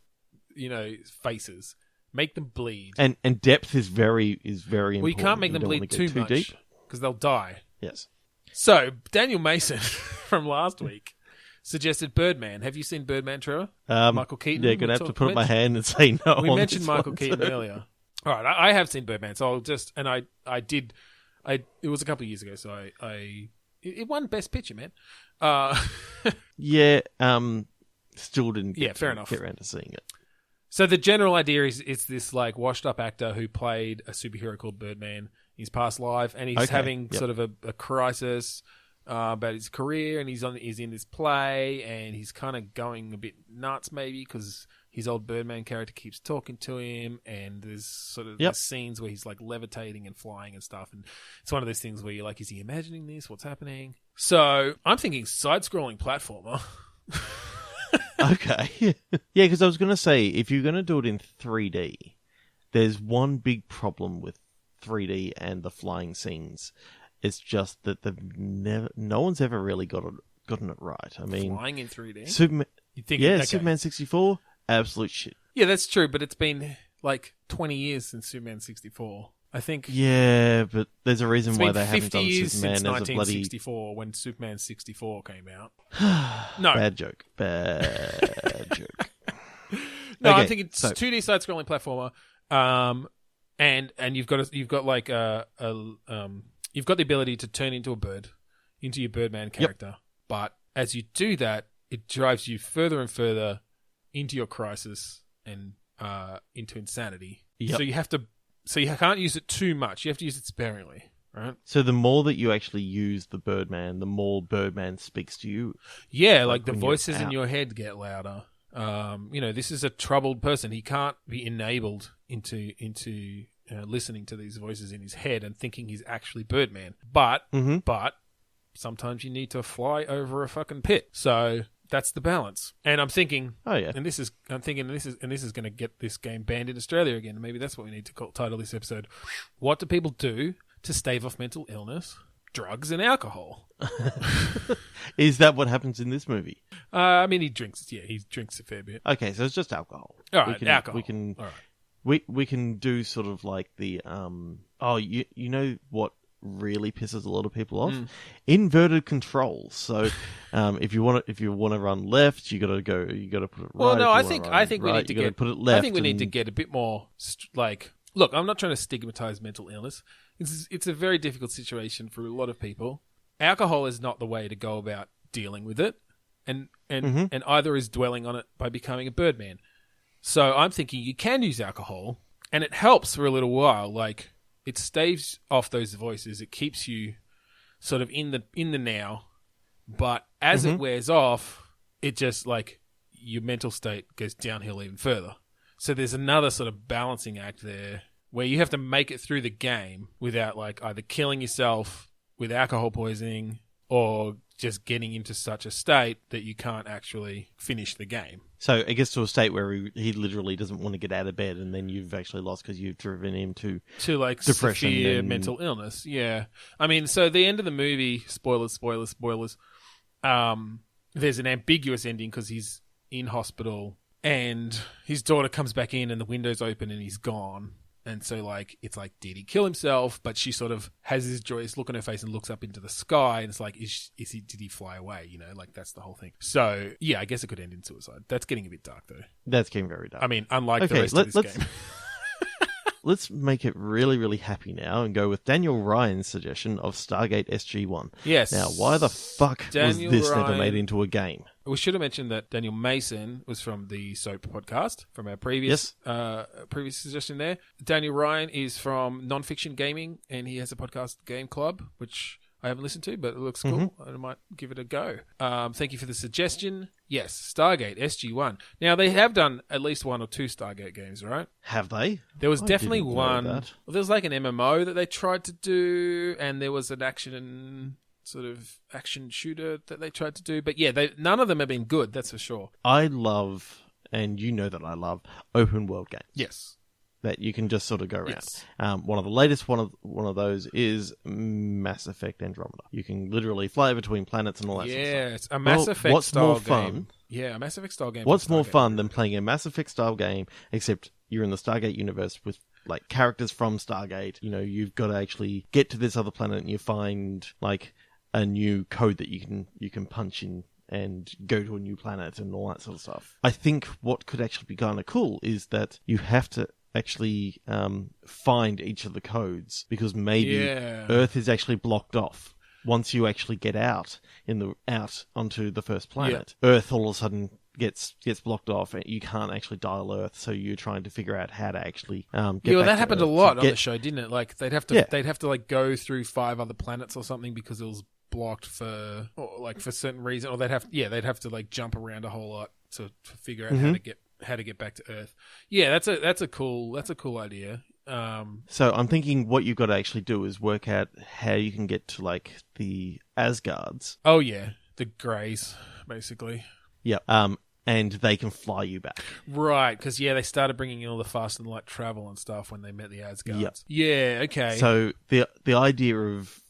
faces. Make them bleed. And depth is very important. Well, you can't make them bleed too much because they'll die. Yes. So, Daniel Mason from last week suggested Birdman. Have you seen Birdman, Trevor? Michael Keaton? Yeah, gonna have to put up my hand and say no. We mentioned Michael Keaton earlier. All right, I have seen Birdman, so I'll just... And it was a couple of years ago, so it won Best Picture, man. Yeah, still didn't get fair enough. Get around to seeing it. So the general idea is it's this like washed-up actor who played a superhero called Birdman in his past life, and he's having sort of a crisis about his career, and he's in this play, and he's kind of going a bit nuts maybe because his old Birdman character keeps talking to him, and there's sort of there's scenes where he's like levitating and flying and stuff, and it's one of those things where you're like, is he imagining this? What's happening? So I'm thinking side-scrolling platformer. Okay. Yeah, because I was going to say, if you're going to do it in 3D, there's one big problem with 3D and the flying scenes. It's just that no one's ever really gotten it right. I mean, flying in 3D? Superman 64, absolute shit. Yeah, that's true, but it's been like 20 years since Superman 64. I think. Yeah, but there's a reason why they haven't done 50 years Superman since as a 1964 bloody... when Superman 64 came out. No. Bad joke. No, okay, I'm thinking it's 2D side-scrolling platformer, and you've got the ability to turn into a bird, into your Birdman character. Yep. But as you do that, it drives you further and further into your crisis and into insanity. Yep. So you can't use it too much. You have to use it sparingly. Right. So the more that you actually use the Birdman, the more Birdman speaks to you. Yeah, like the voices in your head get louder. This is a troubled person. He can't be enabled into listening to these voices in his head and thinking he's actually Birdman. But sometimes you need to fly over a fucking pit. So that's the balance. And I'm thinking, this is going to get this game banned in Australia again. And maybe that's what we need to title this episode. What do people do to stave off mental illness, drugs, and alcohol? Is that what happens in this movie? I mean, he drinks a fair bit. Okay, so it's just alcohol. All right, alcohol. We can do sort of like the you know what really pisses a lot of people off? Inverted controls. So if you want to run left, you got to put it right. Well, no, I think we need to put it left. I think we need to get a bit more look, I'm not trying to stigmatize mental illness. It's a very difficult situation for a lot of people. Alcohol is not the way to go about dealing with it, and either is dwelling on it by becoming a Birdman. So I'm thinking you can use alcohol, and it helps for a little while. Like, it staves off those voices. It keeps you sort of in the now. But as it wears off, it just your mental state goes downhill even further. So there's another sort of balancing act there where you have to make it through the game without either killing yourself with alcohol poisoning or just getting into such a state that you can't actually finish the game. So it gets to a state where he literally doesn't want to get out of bed, and then you've actually lost because you've driven him to depression, severe mental illness. Yeah, I mean, so the end of the movie, spoilers. There's an ambiguous ending because he's in hospital and his daughter comes back in and the window's open and he's gone. And so, it's did he kill himself? But she sort of has this joyous look on her face and looks up into the sky, and it's did he fly away? That's the whole thing. So, yeah, I guess it could end in suicide. That's getting a bit dark, though. That's getting very dark. I mean, unlike the rest of this game. Let's make it really, really happy now and go with Daniel Ryan's suggestion of Stargate SG-1. Yes. Now, why the fuck was this never made into a game? We should have mentioned that Daniel Mason was from the Soap podcast, from our previous suggestion there. Daniel Ryan is from Nonfiction Gaming, and he has a podcast, Game Club, which I haven't listened to, but it looks cool. I might give it a go. Thank you for the suggestion. Yes, Stargate SG-1. Now, they have done at least one or two Stargate games, right? Have they? There was definitely one. Well, there was an MMO that they tried to do, and there was an action shooter that they tried to do. But yeah, none of them have been good, that's for sure. I love, and you know that I love, open world games. Yes. That you can just sort of go around. Yes. One of the latest one of those is Mass Effect Andromeda. You can literally fly between planets and all that sort of stuff. Yeah, it's a Mass Effect style game. Fun? Yeah, a Mass Effect style game. What's more fun than playing a Mass Effect style game, except you're in the Stargate universe with characters from Stargate? You've got to actually get to this other planet and you find a new code that you can punch in and go to a new planet and all that sort of stuff. I think what could actually be kind of cool is that you have to actually find each of the codes, because maybe Earth is actually blocked off. Once you actually get out onto the first planet, Earth all of a sudden gets blocked off, and you can't actually dial Earth. So you're trying to figure out how to actually get back to that happened Earth a lot on the show, didn't it? They'd have to go through 5 other planets or something because it was blocked for certain reason, or they'd have to jump around a whole lot to figure out how to get back to Earth. Yeah, that's a cool idea. So I'm thinking what you've got to actually do is work out how you can get to the Asgards. Oh yeah, the Greys, basically. Yeah. And they can fly you back. Right, because they started bringing in all the fast and light travel and stuff when they met the Asgards. Yep. Yeah. Okay. So the idea of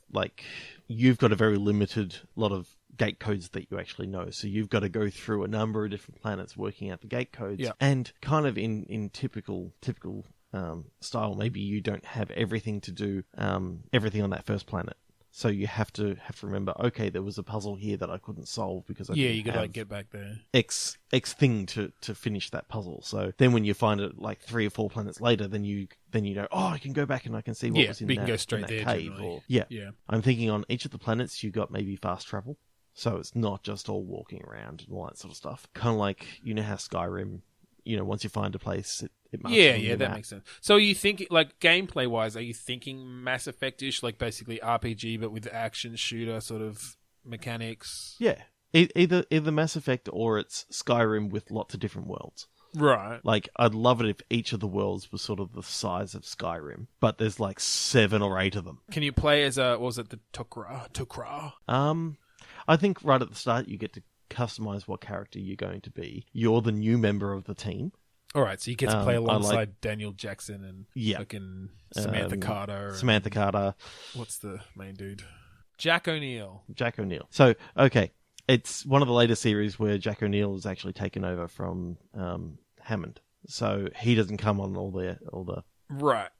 you've got a very limited lot of gate codes that you actually know. So you've got to go through a number of different planets working out the gate codes. Yeah. And kind of in typical style, maybe you don't have everything to do everything on that first planet. So you have to remember, okay, there was a puzzle here that I couldn't solve because I didn't you got to get back there. X thing to finish that puzzle. So then when you find it 3 or 4 planets later, then you go, oh, I can go back and I can see what was in that, can go straight there, cave. Yeah. I'm thinking on each of the planets you got maybe fast travel. So it's not just all walking around and all that sort of stuff. Kind of like, how Skyrim, once you find a place, it marks yeah, that makes sense. So are you thinking, like, gameplay-wise, are you thinking Mass Effect-ish, like basically RPG, but with action shooter sort of mechanics? Yeah. Either Mass Effect or it's Skyrim with lots of different worlds. Right. Like, I'd love it if each of the worlds was sort of the size of Skyrim, but there's like 7 or 8 of them. Can you play as what was it, the Tok'ra? I think right at the start you get to customize what character you're going to be. You're the new member of the team. All right, so you get to play alongside Daniel Jackson and fucking Samantha Carter. Samantha Carter. What's the main dude? Jack O'Neill. So, okay. It's one of the later series where Jack O'Neill is actually taken over from Hammond. So he doesn't come on all the right.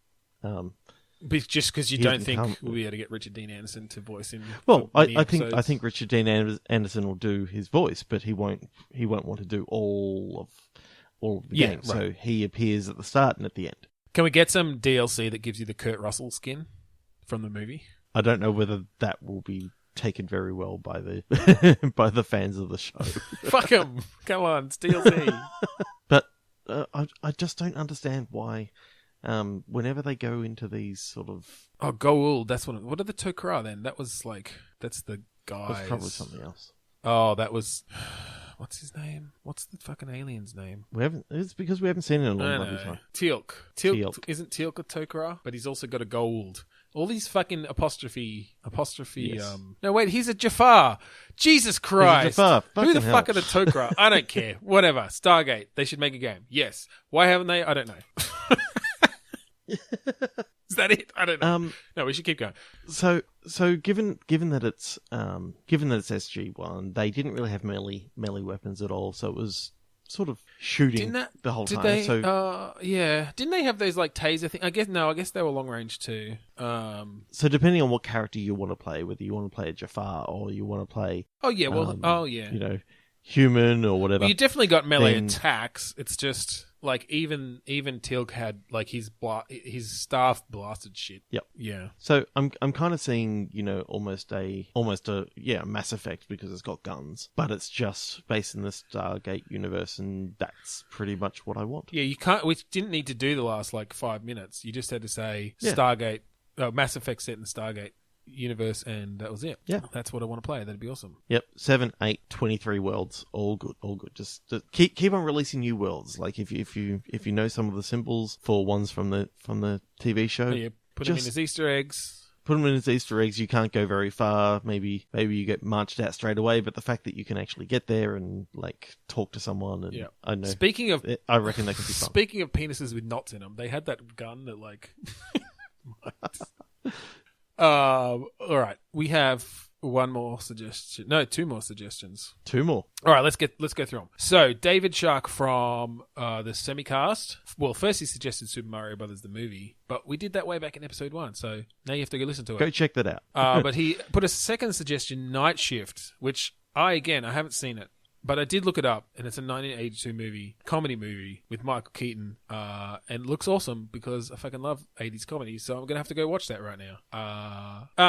Just because you don't think we'll be able to get Richard Dean Anderson to voice him. Well, I think Richard Dean Anderson will do his voice, but he won't want to do all of the game. Right. So he appears at the start and at the end. Can we get some DLC that gives you the Kurt Russell skin from the movie? I don't know whether that will be taken very well by the by the fans of the show. Fuck them! Come on, it's DLC. But I just don't understand why. Whenever they go into these sort of Goa'uld, that's what are the Tok'ra then? That's the guy. That's probably something else. Oh, that was what's his name? What's the fucking alien's name? It's because we haven't seen it in a long time. Teal'c isn't Teal'c a Tok'ra? But he's also got a Goa'uld. All these fucking apostrophe. Yes. No, wait, he's a Jafar. Jesus Christ. Who the fuck are the Tok'ra? I don't care. Whatever. Stargate. They should make a game. Yes. Why haven't they? I don't know. Is that it? I don't know. No, we should keep going. So given that it's SG-1, they didn't really have melee weapons at all. So it was sort of shooting the whole time. Didn't they have those like taser thing? I guess they were long range too. So depending on what character you want to play, whether you want to play a Jafar or you want to play human or whatever. Well, you definitely got melee attacks. It's just like even Teal'c had like his staff blasted shit. Yep. Yeah. So I'm kind of seeing almost a Mass Effect because it's got guns, but it's just based in the Stargate universe, and that's pretty much what I want. Yeah, you can't. We didn't need to do the last like 5 minutes. You just had to say Stargate, Mass Effect set in the Stargate universe, and that was it. Yeah, that's what I want to play. That'd be awesome. Yep, 7, 8, 23 worlds, all good. Just keep on releasing new worlds. Like if you know some of the symbols for ones from the TV show, put them in as Easter eggs. Put them in as Easter eggs. You can't go very far. Maybe you get marched out straight away. But the fact that you can actually get there and like talk to someone, and I know. Speaking of, I reckon that could be fun. Speaking of penises with knots in them, they had that gun that like. All right, we have one more suggestion. No, 2 more suggestions. 2 more. All right, let's go through them. So, David Shark from the Semicast. Well, first he suggested Super Mario Brothers the movie, but we did that way back in episode 1, so now you have to go listen to it. Go check that out. But he put a second suggestion, Night Shift, which I haven't seen it. But I did look it up, and it's a 1982 comedy movie with Michael Keaton, and it looks awesome because I fucking love 80s comedies, so I'm going to have to go watch that right now.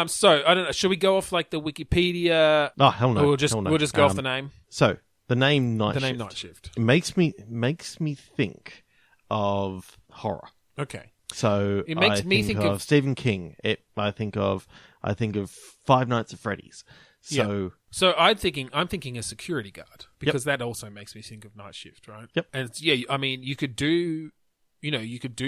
So, I don't know, should we go off like the Wikipedia? Oh, hell no. Or we'll just go off the name? So, the name Night Shift. It makes me think of horror. Okay. So, it makes me think of Stephen King. I think of Five Nights at Freddy's. So I'm thinking a security guard because that also makes me think of Night Shift, right? Yep. And I mean, you could do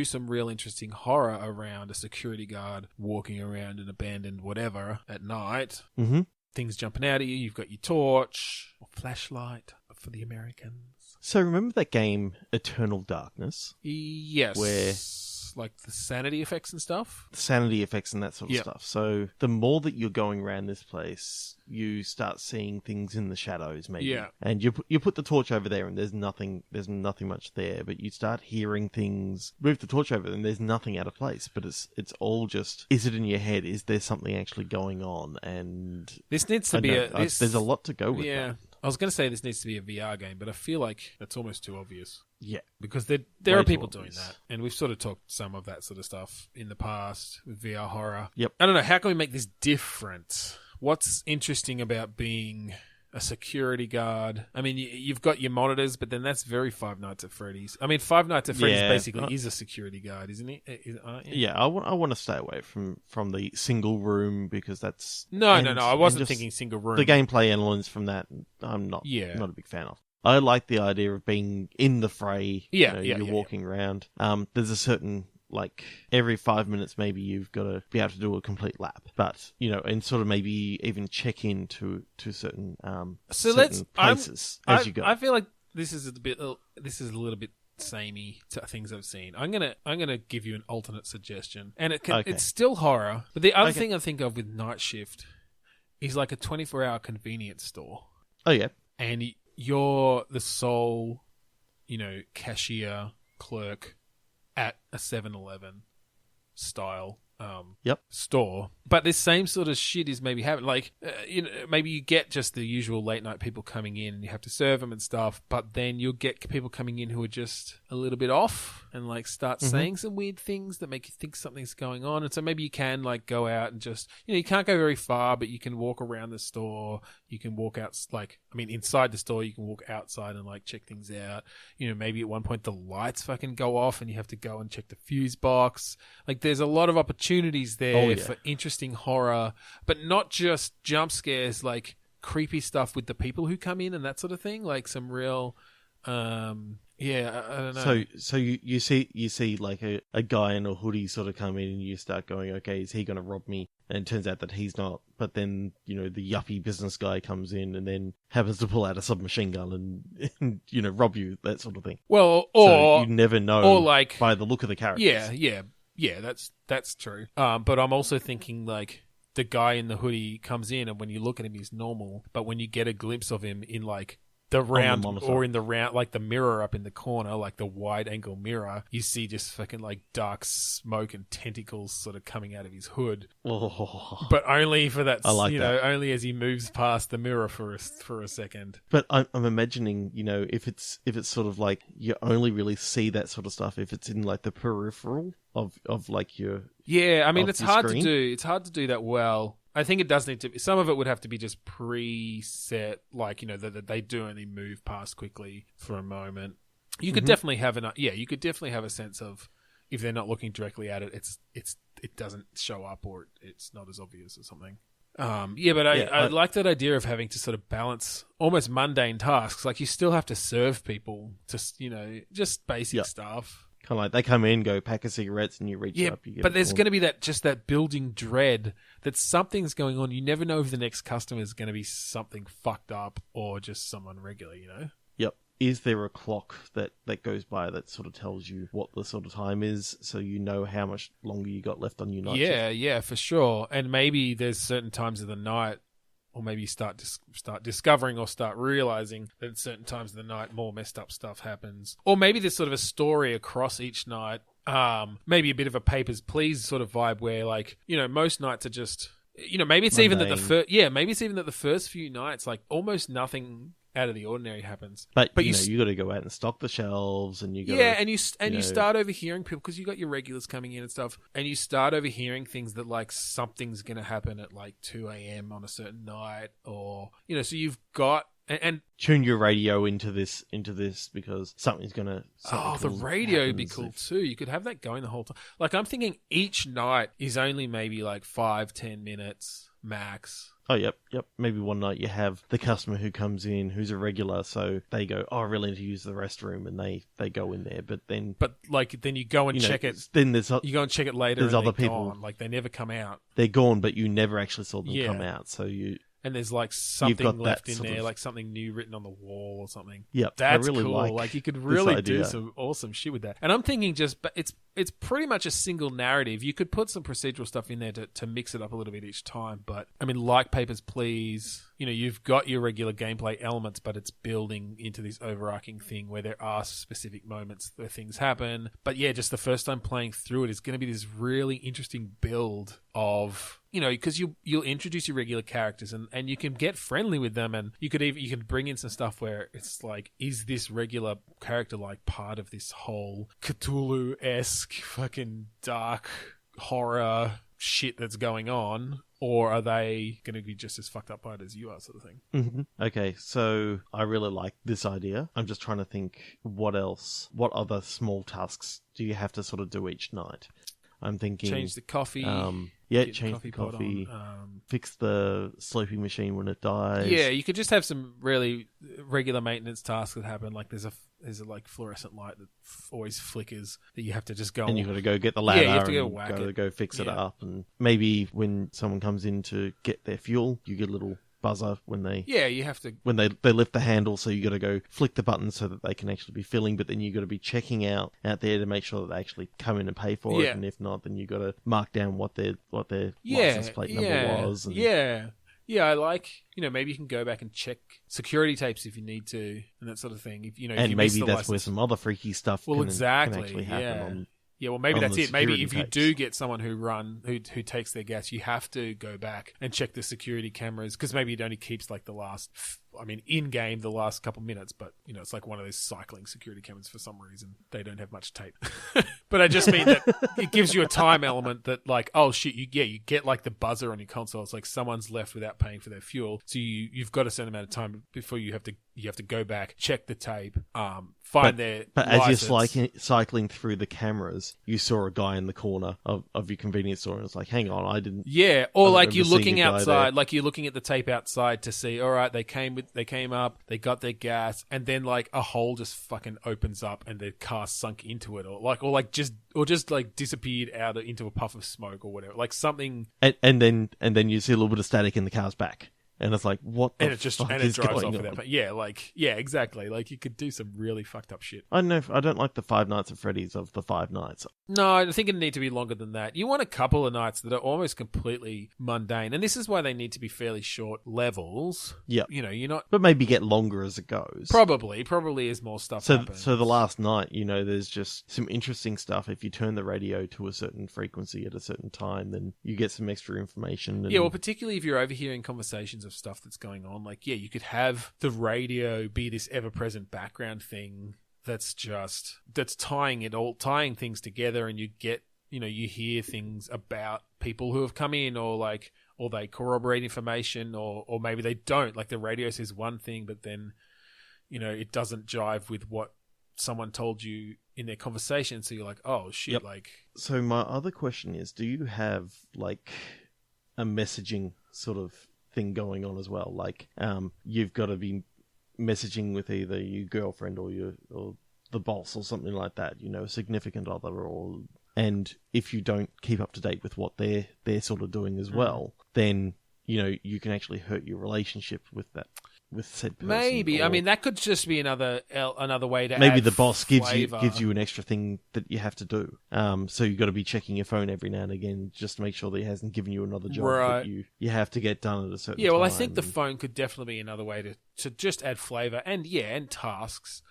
some real interesting horror around a security guard walking around an abandoned whatever at night. Mm-hmm. Things jumping out at you. You've got your torch or flashlight for the Americans. So remember that game Eternal Darkness? Yes. Where like the sanity effects and stuff? Sanity effects and that sort of stuff. So the more that you're going around this place, you start seeing things in the shadows, maybe. Yeah. And you put the torch over there and there's nothing much there, but you start hearing things. Move the torch over and there's nothing out of place, but it's all just, is it in your head? Is there something actually going on? And this needs to be there's a lot to go with that. I was going to say this needs to be a VR game, but I feel like that's almost too obvious. Yeah. Because there are people doing that. And we've sort of talked some of that sort of stuff in the past with VR horror. Yep. I don't know. How can we make this different? What's interesting about being a security guard. I mean, you've got your monitors, but then that's very Five Nights at Freddy's. I mean, Five Nights at Freddy's basically is a security guard, isn't it? Yeah, I want to stay away from the single room because that's... No, I wasn't thinking single room. The gameplay elements from that, I'm not a big fan of. I like the idea of being in the fray. You're walking around. There's a certain... Like, every 5 minutes, maybe you've got to be able to do a complete lap. But, and sort of maybe even check in to certain places as you go. I feel like this is a little bit samey to things I've seen. I'm gonna give you an alternate suggestion. And it's still horror. But the other thing I think of with Night Shift is like a 24-hour convenience store. Oh, yeah. And you're the sole, cashier, clerk at a 7-Eleven style store. But this same sort of shit is maybe happening. Like, maybe you get just the usual late night people coming in and you have to serve them and stuff, but then you'll get people coming in who are just a little bit off and like start saying some weird things that make you think something's going on. And so maybe you can like go out and just, you can't go very far, but you can walk around the store. You can walk out, inside the store, you can walk outside and like check things out. Maybe at one point the lights fucking go off and you have to go and check the fuse box. Like, there's a lot of opportunities there for interesting horror, but not just jump scares, like creepy stuff with the people who come in and that sort of thing. Like some real, I don't know. So you see like a guy in a hoodie sort of come in and you start going, okay, is he going to rob me? And it turns out that he's not. But then, the yuppie business guy comes in and then happens to pull out a submachine gun and rob you, that sort of thing. Well, so you never know, or like, by the look of the characters. Yeah, that's true. But I'm also thinking like the guy in the hoodie comes in and when you look at him, he's normal. But when you get a glimpse of him in like the round or in the round, like the mirror up in the corner, like the wide angle mirror, you see just fucking like dark smoke and tentacles sort of coming out of his hood. Oh. But only for that, that. Only as he moves past the mirror for a second. But I'm imagining, if it's sort of like you only really see that sort of stuff if it's in like the peripheral of like your... Yeah, I mean, it's hard to do. It's hard to do that well. I think it does need to be... Some of it would have to be just preset, like, that they do only move past quickly for a moment. You could definitely have you could definitely have a sense of, if they're not looking directly at it, it doesn't show up or it's not as obvious or something. I like that idea of having to sort of balance almost mundane tasks. Like, you still have to serve people to, just basic stuff. Kind of like they come in, go pack of cigarettes, and you reach up. You get but there's going to be that building dread that something's going on. You never know if the next customer is going to be something fucked up or just someone regular, Yep. Is there a clock that goes by that sort of tells you what the sort of time is, so you know how much longer you got left on your night shift? Yeah, for sure. And maybe there's certain times of the night, or maybe you start discovering or start realizing that at certain times of the night more messed up stuff happens. Or maybe there's sort of a story across each night. Maybe a bit of a Papers, Please sort of vibe where, like, most nights are just, maybe it's even that the first few nights, like, almost nothing out of the ordinary happens. But you got to go out and stock the shelves, and you got you start overhearing people because you got your regulars coming in and stuff, and you start overhearing things that like something's going to happen at like 2 a.m. on a certain night, or so you've got and tune your radio into this because something's gonna. The radio would be cool too. You could have that going the whole time. Like, I'm thinking each night is only maybe like 5-10 minutes max. Oh, yep. Maybe one night you have the customer who comes in who's a regular, so they go, I really need to use the restroom, and they go in there. But then you go and check it. Then you go and check it later. There's and other people. Gone. Like, they never come out. They're gone, but you never actually saw them come out. So and there's like something left in there, like something new written on the wall or something. Yep, that's really cool. Like, you could really do some awesome shit with that. And I'm thinking it's pretty much a single narrative. You could put some procedural stuff in there to mix it up a little bit each time. But I mean, like Papers, Please, you've got your regular gameplay elements, but it's building into this overarching thing where there are specific moments where things happen. But yeah, just the first time playing through it is going to be this really interesting build of, because you'll introduce your regular characters and you can get friendly with them, and you could bring in some stuff where it's like, is this regular character like part of this whole Cthulhu-esque fucking dark horror shit that's going on, or are they going to be just as fucked up by it as you are, sort of thing? Mm-hmm. Okay, so I really like this idea. I'm just trying to think what other small tasks do you have to sort of do each night? I'm thinking... Change the coffee. Change the coffee. Fix the sleeping machine when it dies. Yeah, you could just have some really regular maintenance tasks that happen. Like there's a like fluorescent light that always flickers that you have to just go... And you've got to go get the ladder. Yeah, you have to go and whack it. go fix it up. And maybe when someone comes in to get their fuel, you get a little buzzer when they... Yeah, you have to... When they lift the handle, so you got to go flick the button so that they can actually be filling, but then you got to be checking out there to make sure that they actually come in and pay for it, and if not, then you got to mark down what their license plate number was. And... Yeah, I like, maybe you can go back and check security tapes if you need to, and that sort of thing. If maybe that's license. Where some other freaky stuff can actually happen on... Yeah, well, maybe that's it. Maybe if you do get someone who takes their gas, you have to go back and check the security cameras, because maybe it only keeps like the last... in game, the last couple minutes, but, it's like one of those cycling security cameras for some reason. They don't have much tape. But I just mean that it gives you a time element that, like, oh, shit, you get, like, the buzzer on your console. It's like someone's left without paying for their fuel. So you've got a certain amount of time before you have to go back, check the tape, find their But license. As you're cycling through the cameras, you saw a guy in the corner of your convenience store, and it's like, hang on, I didn't... Yeah, or like you're looking outside, like you're looking at the tape outside to see, all right, they came up, they got their gas, and then like a hole just fucking opens up and their car sunk into it, or just disappeared out into a puff of smoke or whatever, like something. And then you see a little bit of static in the car's back. And it's like, what the fuck is drives going off on? But exactly. Like, you could do some really fucked up shit. I don't know. I don't like the Five Nights at Freddy's of the 5 nights. No, I think it need to be longer than that. You want a couple of nights that are almost completely mundane. And this is why they need to be fairly short levels. Yeah. You're not... But maybe get longer as it goes. Probably as more stuff happens. So the last night, there's just some interesting stuff. If you turn the radio to a certain frequency at a certain time, then you get some extra information. Yeah, well, particularly if you're overhearing conversations of stuff that's going on. Like, yeah, you could have the radio be this ever-present background thing that's tying things together, and you get, you hear things about people who have come in, or they corroborate information, or maybe they don't. Like, the radio says one thing, but then, it doesn't jive with what someone told you in their conversation. So you're like, oh shit. Yep. So my other question is, do you have like a messaging sort of thing going on as well? Like, you've got to be messaging with either your girlfriend or the boss or something like that, a significant other, and if you don't keep up to date with what they're sort of doing as well, then you can actually hurt your relationship with said person. Maybe. That could just be another way to maybe add the boss flavor. gives you an extra thing that you have to do. So you've got to be checking your phone every now and again just to make sure that he hasn't given you another job that you have to get done at a certain time. Yeah, well, I think the phone could definitely be another way to just add flavor and tasks,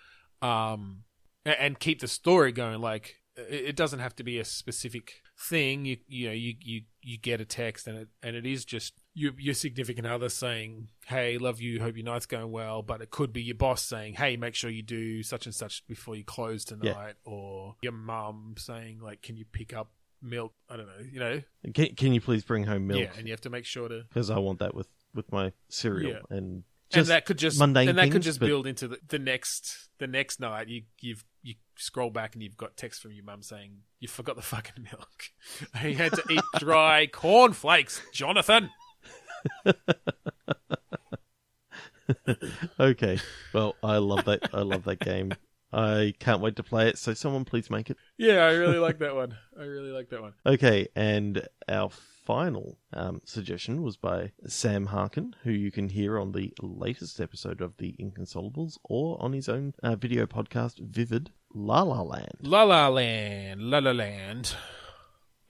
and keep the story going. Like, it doesn't have to be a specific thing. You get a text and it is just your significant other saying, hey, love you, hope your night's going well. But it could be your boss saying, hey, make sure you do such and such before you close tonight. Yeah. Or your mum saying, like, can you pick up milk? I don't know, Can you please bring home milk? Yeah, and you have to make sure to... Because I want that with my cereal. Yeah. And that could just mundane build into the next night. You scroll back and you've got text from your mum saying, you forgot the fucking milk. I had to eat dry cornflakes, Jonathan. Okay. Well, I love that game. I can't wait to play it, so someone please make it. Yeah, I really like that one. Okay, and our final suggestion was by Sam Harkin, who you can hear on the latest episode of The Inconsolables, or on his own video podcast, Vivid, La La Land. La La Land.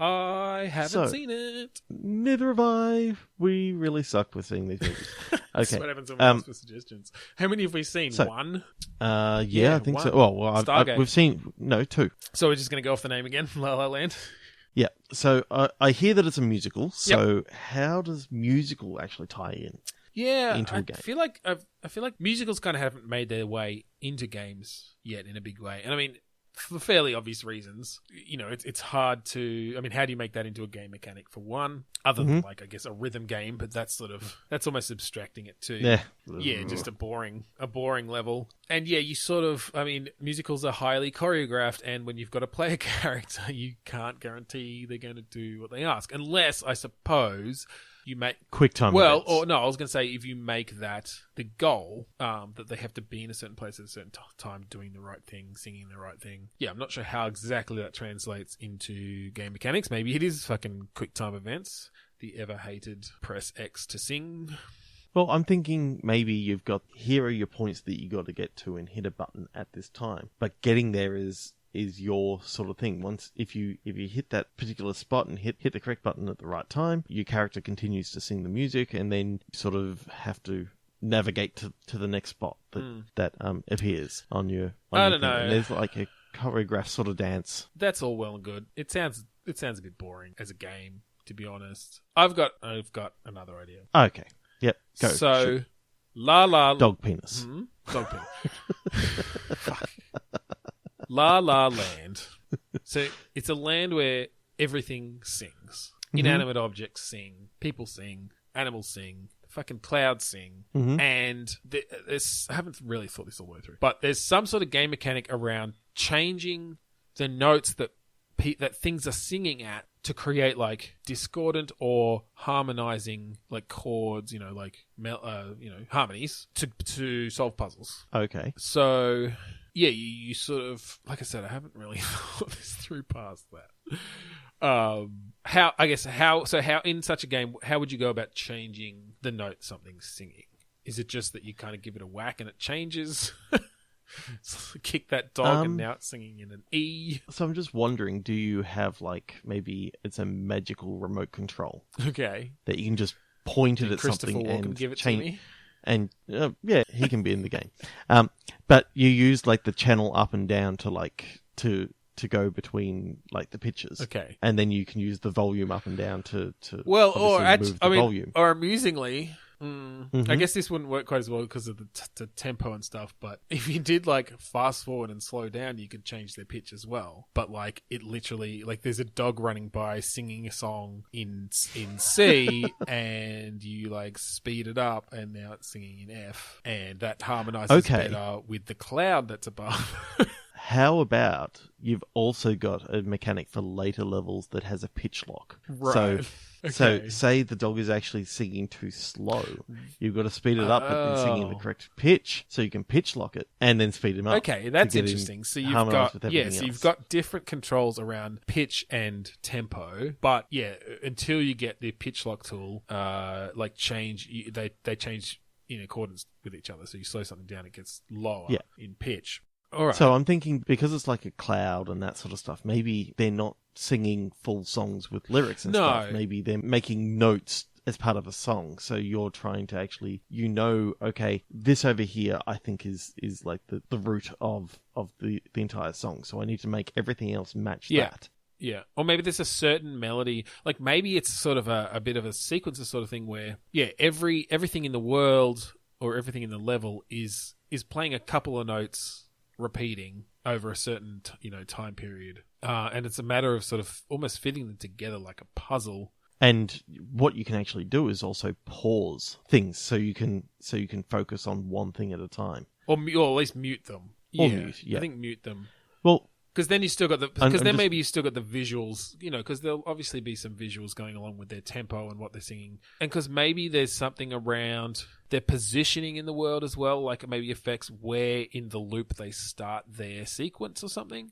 I haven't seen it. Neither have I. We really suck with seeing these movies. Okay. That's what happens when we ask for suggestions. How many have we seen? One? Yeah, I think so. Well, we've seen... No, 2. So we're just going to go off the name again? La La Land? Yeah. So I hear that it's a musical. So how does musical actually tie in? Yeah, into a game? I feel like musicals kind of haven't made their way into games yet in a big way. And for fairly obvious reasons. You know, it's hard to... I mean, how do you make that into a game mechanic, for one? Other than, like, I guess, a rhythm game, but that's almost abstracting it to... Yeah, just a boring level. And yeah, you sort of... I mean, musicals are highly choreographed, and when you've got to play a character, you can't guarantee they're going to do what they ask. Unless, I suppose... you make quick time events. Or no, I was going to say if you make that the goal, that they have to be in a certain place at a certain time, doing the right thing, singing the right thing. Yeah, I'm not sure how exactly that translates into game mechanics. Maybe it is fucking quick time events. The ever hated press X to sing. Well, I'm thinking maybe you've got, here are your points that you got to get to and hit a button at this time, but getting there is your sort of thing. Once if you hit that particular spot and hit the correct button at the right time, your character continues to sing the music, and then you sort of have to navigate to the next spot that appears on your. I don't know. And there's like a choreographed sort of dance. That's all well and good. It sounds a bit boring as a game, to be honest. I've got another idea. Okay. Yep. Go. So, shoot. Dog penis. Dog penis. Fuck. La La Land. So it's a land where everything sings. Inanimate objects sing. People sing. Animals sing. Fucking clouds sing. And there's, I haven't really thought this all the way through, but there's some sort of game mechanic around changing the notes that things are singing at to create like discordant or harmonizing like chords, like harmonies to solve puzzles. Okay. So yeah, you sort of, like I said, I haven't really thought this through past that. How in such a game, how would you go about changing the note something's singing? Is it just that you kind of give it a whack and it changes? So kick that dog and now it's singing in an E. So I'm just wondering, do you have like, maybe it's a magical remote control? Okay. That you can just point it at something and give it change. To me? And yeah, he can be in the game. But you use like the channel up and down to like to go between like the pitches. Okay. And then you can use the volume up and down to move the volume. Or amusingly, I guess this wouldn't work quite as well because of the tempo and stuff, but if you did like fast forward and slow down, you could change their pitch as well. But like it literally, like there's a dog running by singing a song in C and you like speed it up and now it's singing in F, and that harmonizes better with the cloud that's above. How about you've also got a mechanic for later levels that has a pitch lock? Right. So say the dog is actually singing too slow. You've got to speed it up, but then singing the correct pitch, so you can pitch lock it and then speed him up. Okay, that's interesting. So you've got different controls around pitch and tempo, but yeah, until you get the pitch lock tool, they change in accordance with each other. So you slow something down, it gets lower in pitch. All right. So I'm thinking, because it's like a cloud and that sort of stuff, maybe they're not singing full songs with lyrics and stuff. Maybe they're making notes as part of a song. So you're trying to actually, okay, this over here I think is like the root of the entire song. So I need to make everything else match that. Yeah. Or maybe there's a certain melody, like maybe it's sort of a bit of a sequencer sort of thing where, everything in the world or everything in the level is playing a couple of notes repeating over a certain time period, and it's a matter of sort of almost fitting them together like a puzzle. And what you can actually do is also pause things so you can focus on one thing at a time, or at least mute them. I think mute them. Well, because then you still got maybe you still got the visuals, because there'll obviously be some visuals going along with their tempo and what they're singing, and because maybe there's something around their positioning in the world as well, like it maybe affects where in the loop they start their sequence or something.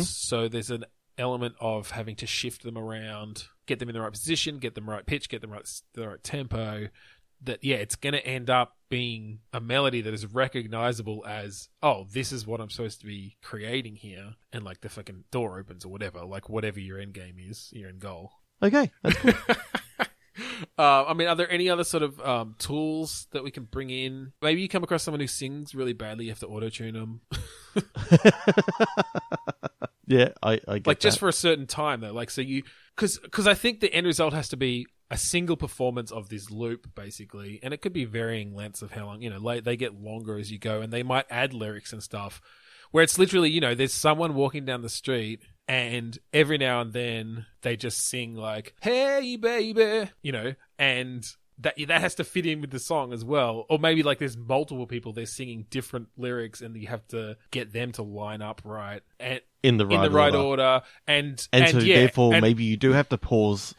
So there's an element of having to shift them around, get them in the right position, get them right pitch, get them the right tempo. That it's going to end up being a melody that is recognizable as, this is what I'm supposed to be creating here, and like the fucking door opens or whatever, like whatever your end game is, your end goal. Okay, that's cool. Are there any other sort of tools that we can bring in? Maybe you come across someone who sings really badly, you have to auto-tune them. Yeah, I get like just that. for a certain time though, like so you because I think the end result has to be a single performance of this loop basically, and it could be varying lengths of how long. They get longer as you go, and they might add lyrics and stuff. where it's literally, you know, there's someone walking down the street and every now and then they just sing like, hey, baby, you know, and that has to fit in with the song as well. Or maybe like there's multiple people, they're singing different lyrics and you have to get them to line up right. And in the right order. And so therefore maybe you do have to pause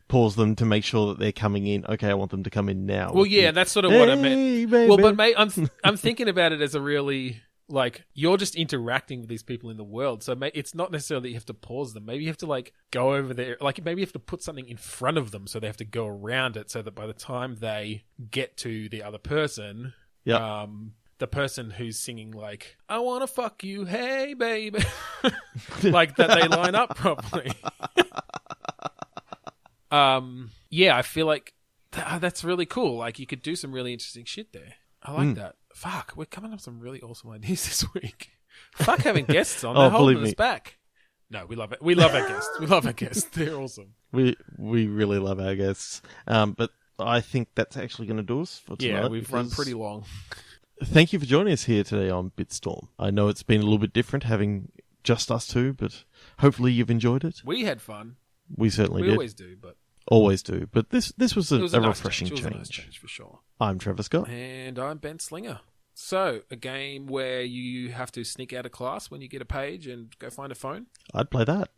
them to make sure that they're coming in. Okay, I want them to come in now. Well, yeah, that's sort of what I meant. Baby. Well, but mate, I'm thinking about it as a really, like, you're just interacting with these people in the world. So it's not necessarily that you have to pause them. Maybe you have to, like, go over there. Like, maybe you have to put something in front of them so they have to go around it so that by the time they get to the other person, the person who's singing, like, I want to fuck you, hey, baby, like, that they line up properly. Yeah, I feel like that's really cool. Like, you could do some really interesting shit there. I like that. Fuck, we're coming up with some really awesome ideas this week. Fuck having guests on. They're holding us back. No, we love it. We love our guests. We love our guests. They're awesome. We really love our guests. But I think that's actually going to do us for tonight. Yeah, we've run pretty long. Thank you for joining us here today on Bitstorm. I know it's been a little bit different having just us two, but hopefully you've enjoyed it. We had fun. We certainly did. We always do, but... Always do. But this was a nice refreshing change. It was a nice change, for sure. I'm Trevor Scott. And I'm Ben Slinger. So, a game where you have to sneak out of class when you get a page and go find a phone? I'd play that.